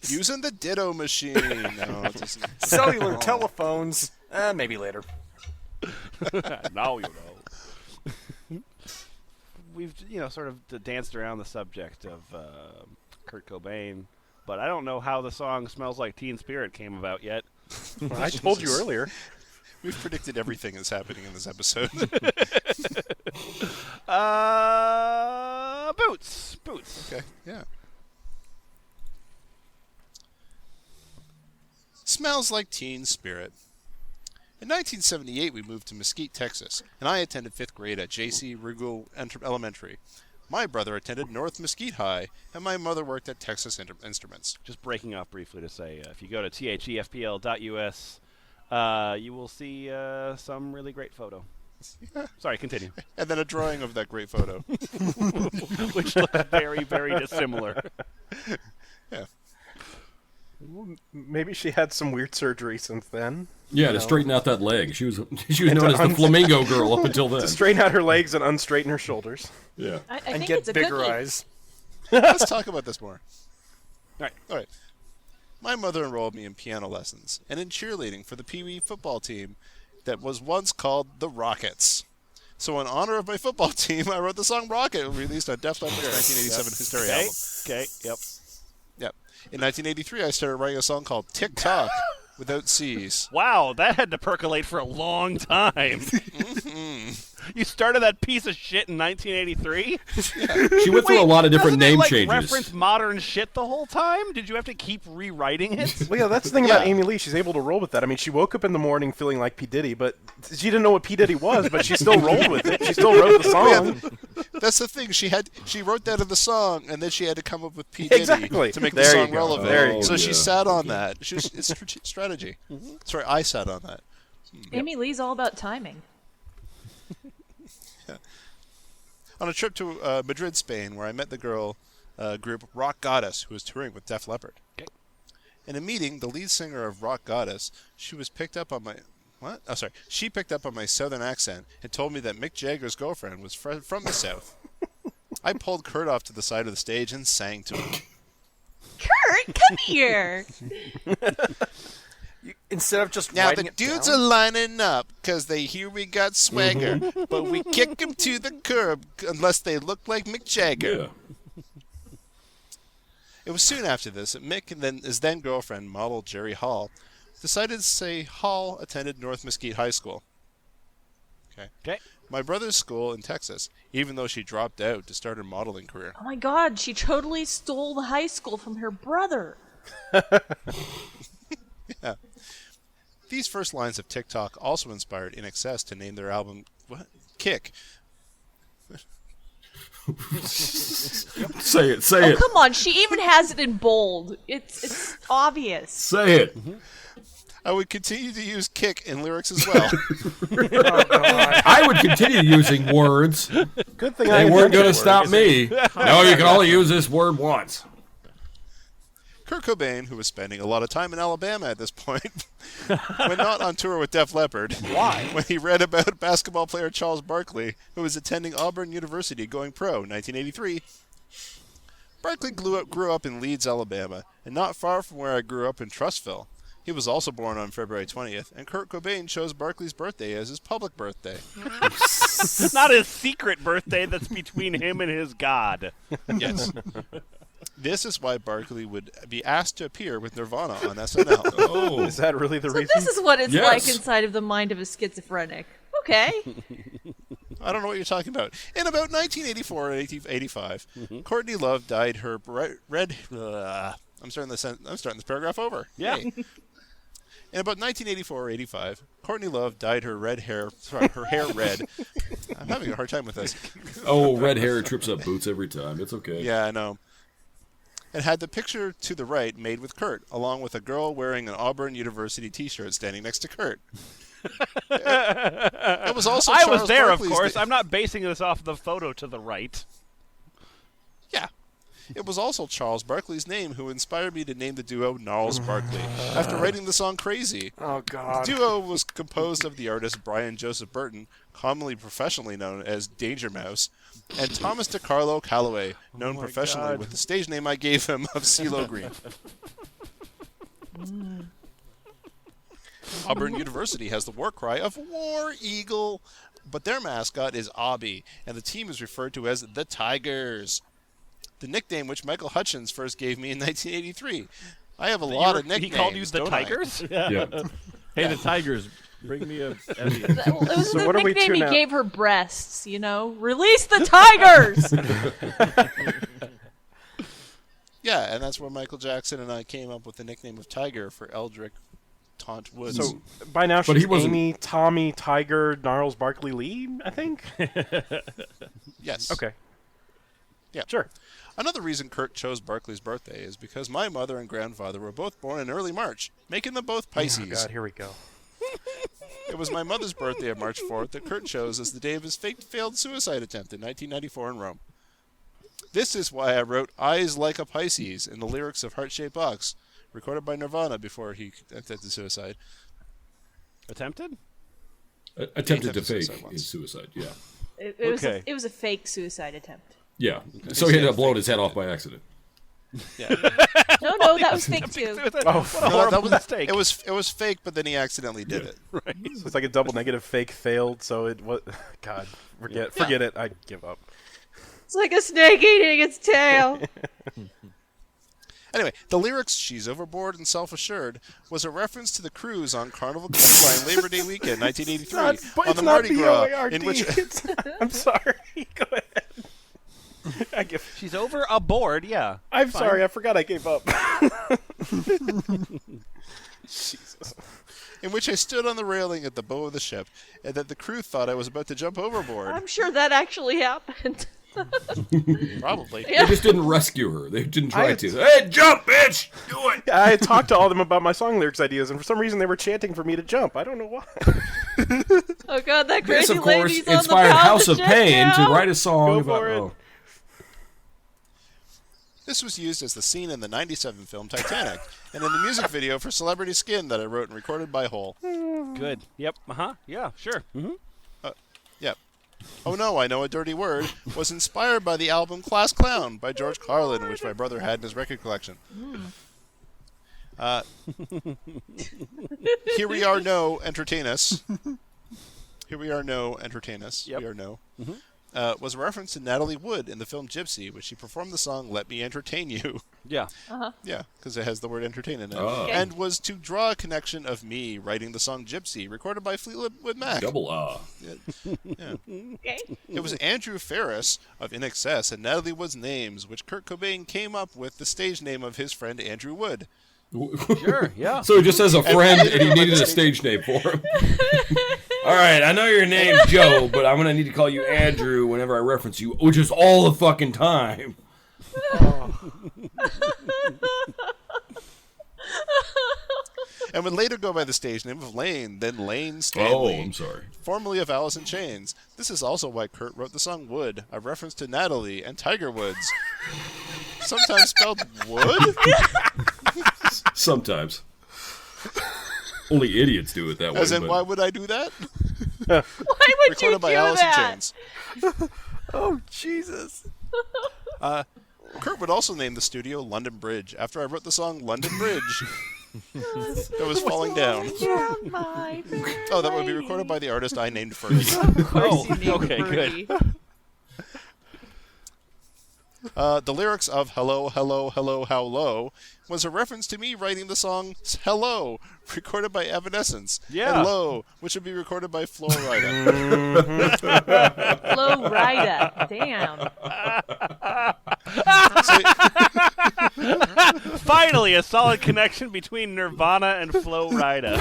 using the Ditto machine. No, it doesn't. Cellular telephones. Maybe later. Now you sort of danced around the subject of Kurt Cobain, but I don't know how the song "Smells Like Teen Spirit" came about yet. Well, I told you earlier. We've predicted everything that's happening in this episode. Boots. Okay, yeah. Smells Like Teen Spirit. In 1978, we moved to Mesquite, Texas, and I attended 5th grade at J.C. Riggle Elementary. My brother attended North Mesquite High, and my mother worked at Texas Instruments. Just breaking off briefly to say, if you go to thefpl.us, you will see some really great photo. Sorry, continue. And then a drawing of that great photo. Which looks very, very dissimilar. Yeah. Well, maybe she had some weird surgery since then. Yeah, to straighten out that leg. She was known as the flamingo girl up until then. To straighten out her legs and unstraighten her shoulders. Yeah. I And think get it's a bigger cookie. eyes. Let's talk about this more. All right. My mother enrolled me in piano lessons and in cheerleading for the Pee Wee football team that was once called the Rockets. So in honor of my football team, I wrote the song Rocket, released on Def Leppard's 1987 Hysteria album. Okay, yep. Yep. In 1983, I started writing a song called Tick Tock without C's. Wow, that had to percolate for a long time. You started that piece of shit in 1983? She went through a lot of different name doesn't it, changes. reference modern shit the whole time? Did you have to keep rewriting it? Well, yeah, that's the thing about Amy Lee. She's able to roll with that. I mean, she woke up in the morning feeling like P. Diddy, but she didn't know what P. Diddy was, but she still rolled with it. She still wrote the song. That's the thing. She wrote that in the song, and then she had to come up with P. Diddy Exactly. to make There the you song go. relevant. There you So go. she sat on that. It's strategy. Sorry, I sat on that. Amy Lee's all about timing. On a trip to Madrid, Spain, where I met the girl group Rock Goddess, who was touring with Def Leppard. Okay. In a meeting, the lead singer of Rock Goddess, she picked up on my southern accent and told me that Mick Jagger's girlfriend was from the South. I pulled Kurt off to the side of the stage and sang to him. Kurt, come here. Instead of just Now writing the it dudes down, are lining up because they hear we got swagger, but we kick them to the curb unless they look like Mick Jagger. Yeah. It was soon after this that Mick and then his then girlfriend, model Jerry Hall, decided to say Hall attended North Mesquite High School. Okay. My brother's school in Texas, even though she dropped out to start her modeling career. Oh my god, she totally stole the high school from her brother. Yeah. These first lines of TikTok also inspired In Excess to name their album Kick. Say it. Oh, come on, she even has it in bold. It's obvious. Say it. I would continue to use kick in lyrics as well. I would continue using words. Good thing They I weren't going to invented stop words. me. No, you can only use this word once. Kurt Cobain, who was spending a lot of time in Alabama at this point, when not on tour with Def Leppard. Why? When he read about basketball player Charles Barkley, who was attending Auburn University going pro, 1983. Barkley grew up in Leeds, Alabama, and not far from where I grew up in Trustville. He was also born on February 20th, and Kurt Cobain chose Barkley's birthday as his public birthday. Not his secret birthday that's between him and his god. Yes. This is why Barkley would be asked to appear with Nirvana on SNL. Oh. Is that really the So reason? this is what it's Yes. like inside of the mind of a schizophrenic. Okay. I don't know what you're talking about. In about 1984 or 85, Courtney Love dyed her red. I'm starting this paragraph over. Yeah. Yay. In about 1984 or 85, Courtney Love dyed her hair red. I'm having a hard time with this. Oh, red hair trips up boots every time. It's okay. Yeah, I know. And had the picture to the right made with Kurt, along with a girl wearing an Auburn University T-shirt standing next to Kurt. It was also I Charles was there, Barkley's of course. I'm not basing this off the photo to the right. Yeah. It was also Charles Barkley's name who inspired me to name the duo Gnarls Barkley after writing the song Crazy. oh god, The duo was composed of the artist Brian Joseph Burton, commonly professionally known as Danger Mouse, and Thomas DeCarlo Calloway, known professionally with the stage name I gave him of CeeLo Green. Auburn University has the war cry of War Eagle, but their mascot is Obby, and the team is referred to as the Tigers. The nickname which Michael Hutchins first gave me in 1983. I have a lot of nicknames. He called you the don't I? Tigers? Yeah. Hey, the Tigers, bring me a. Well, it was So the what are we nickname he to now? gave her breasts, you know? Release the tigers! Yeah, and that's where Michael Jackson and I came up with the nickname of Tiger for Eldrick Taunt Woods. So by now But he she's wasn't- Amy, Tommy, Tiger, Gnarls, Barkley, Lee, I think. yes. Okay. Yeah. Sure. Another reason Kurt chose Barkley's birthday is because my mother and grandfather were both born in early March, making them both Oh, Pisces. God, here we go. It was my mother's birthday of March 4th that Kurt chose as the day of his failed suicide attempt in 1994 in Rome. This is why I wrote Eyes Like a Pisces in the lyrics of Heart Shaped Box, recorded by Nirvana before he attempted suicide. Attempted? Attempted to attempted fake suicide once. his suicide. Yeah. Okay. It was a fake suicide attempt. Yeah. So he ended up blowing his head off by accident. Yeah. No, that was fake too. Oh, What a horrible mistake. It was fake, but then he accidentally did it. so it's like a double negative fake failed. So it was. God, forget it. I give up. It's like a snake eating its tail. Anyway, the lyrics "She's Overboard and Self-Assured" was a reference to the cruise on Carnival Cruise Line Labor Day weekend, 1983, on the Mardi Gras, in which I'm sorry. Go ahead. I give. She's over aboard, yeah. I'm Fine. sorry. I forgot I gave up. Jesus. in which I stood on the railing at the bow of the ship, and that the crew thought I was about to jump overboard. I'm sure that actually happened. Probably. They just didn't rescue her. They didn't try to. Hey, jump, bitch! Do it! I had talked to all of them about my song lyrics ideas, and for some reason they were chanting for me to jump. I don't know why. Oh god, that This, crazy of course, lady's on inspired the bow House the of ship Pain now. to write a song Go about. for it. Oh. This was used as the scene in the 97 film Titanic, and in the music video for Celebrity Skin that I wrote and recorded by Hole. Good. Yep. Uh-huh. Yeah, sure. Mm-hmm. Yep. Oh No, I Know a Dirty Word was inspired by the album Class Clown by George Carlin, which my brother had in his record collection. Here We Are No, Entertain Us. Here We Are No, Entertain Us. Yep. We Are No. Was a reference to Natalie Wood in the film Gypsy, which she performed the song Let Me Entertain You. Yeah. Yeah, because it has the word entertain in it. Oh. Okay. And was to draw a connection of me writing the song Gypsy, recorded by Fleetwood Mac. Double Yeah. Okay. It was Andrew Ferris of In Excess and Natalie Wood's names, which Kurt Cobain came up with the stage name of his friend Andrew Wood. Sure, yeah. So he just has a friend and he needed a stage name for him. All right, I know your name's Joe, but I'm going to need to call you Andrew whenever I reference you, which is all the fucking time. And would later go by the stage name of Lane, then Lane Stanley. Oh, I'm sorry. Formerly of Alice in Chains. This is also why Kurt wrote the song Wood, a reference to Natalie and Tiger Woods. Sometimes spelled Wood? Sometimes. Only idiots do it that way. As in, but- why would I do that? Why would Recorded you by do Alice that? in Chains. Oh, Jesus. Kurt would also name the studio London Bridge after I wrote the song London Bridge that was falling down. Oh, that would be recorded by the artist I named Fergie. Oh, okay, good. The lyrics of Hello, Hello, Hello, How Low was a reference to me writing the song Hello, recorded by Evanescence. Yeah. And Low, which would be recorded by Flo Rida. Flo Rida. Damn. Finally, a solid connection between Nirvana and Flo Rida.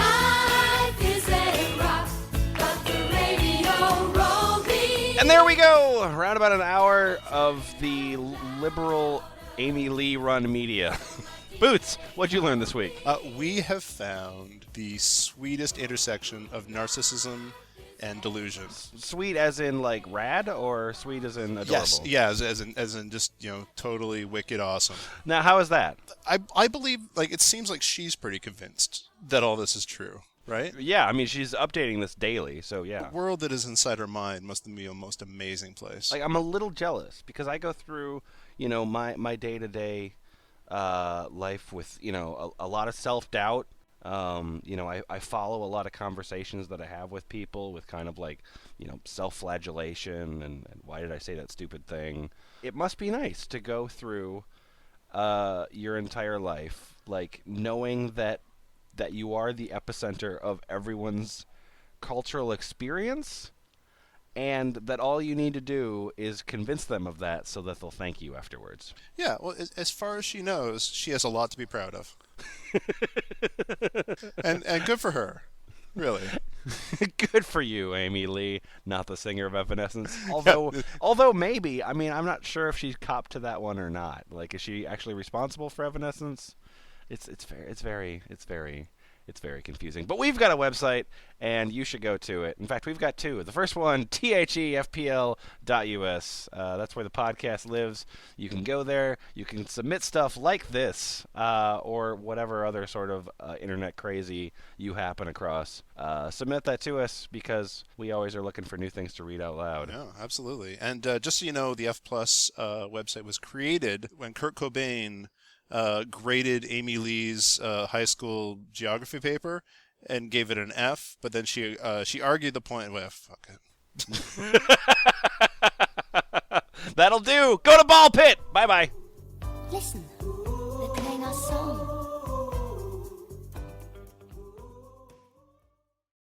And there we go! Around about an hour of the liberal Amy Lee run media. Boots, what'd you learn this week? We have found the sweetest intersection of narcissism and delusion. Sweet as in like rad, or sweet as in adorable? Yes, yeah, as in just, totally wicked awesome. Now, how is that? I believe, it seems like she's pretty convinced that all this is true, right? Yeah, I mean, she's updating this daily, so yeah. The world that is inside her mind must be a most amazing place. Like, I'm a little jealous because I go through, my day-to-day life with, a lot of self-doubt. I follow a lot of conversations that I have with people with kind of like self-flagellation and why did I say that stupid thing. It must be nice to go through your entire life, like knowing that you are the epicenter of everyone's cultural experience, and that all you need to do is convince them of that so that they'll thank you afterwards. Yeah, well, as far as she knows, she has a lot to be proud of. and good for her, really. Good for you, Amy Lee, not the singer of Evanescence. Although maybe, I mean, I'm not sure if she's copped to that one or not. Like, is she actually responsible for Evanescence? It's very confusing. But we've got a website, and you should go to it. In fact, we've got two. The first one, thefpl.us. That's where the podcast lives. You can go there. You can submit stuff like this, or whatever other sort of internet crazy you happen across. Submit that to us, because we always are looking for new things to read out loud. Yeah, absolutely. And just so you know, the F Plus website was created when Kurt Cobain graded Amy Lee's high school geography paper and gave it an F, but then she argued the point with, fuck it. That'll do. Go to Ball Pit. Bye-bye. Listen, they're playing our song.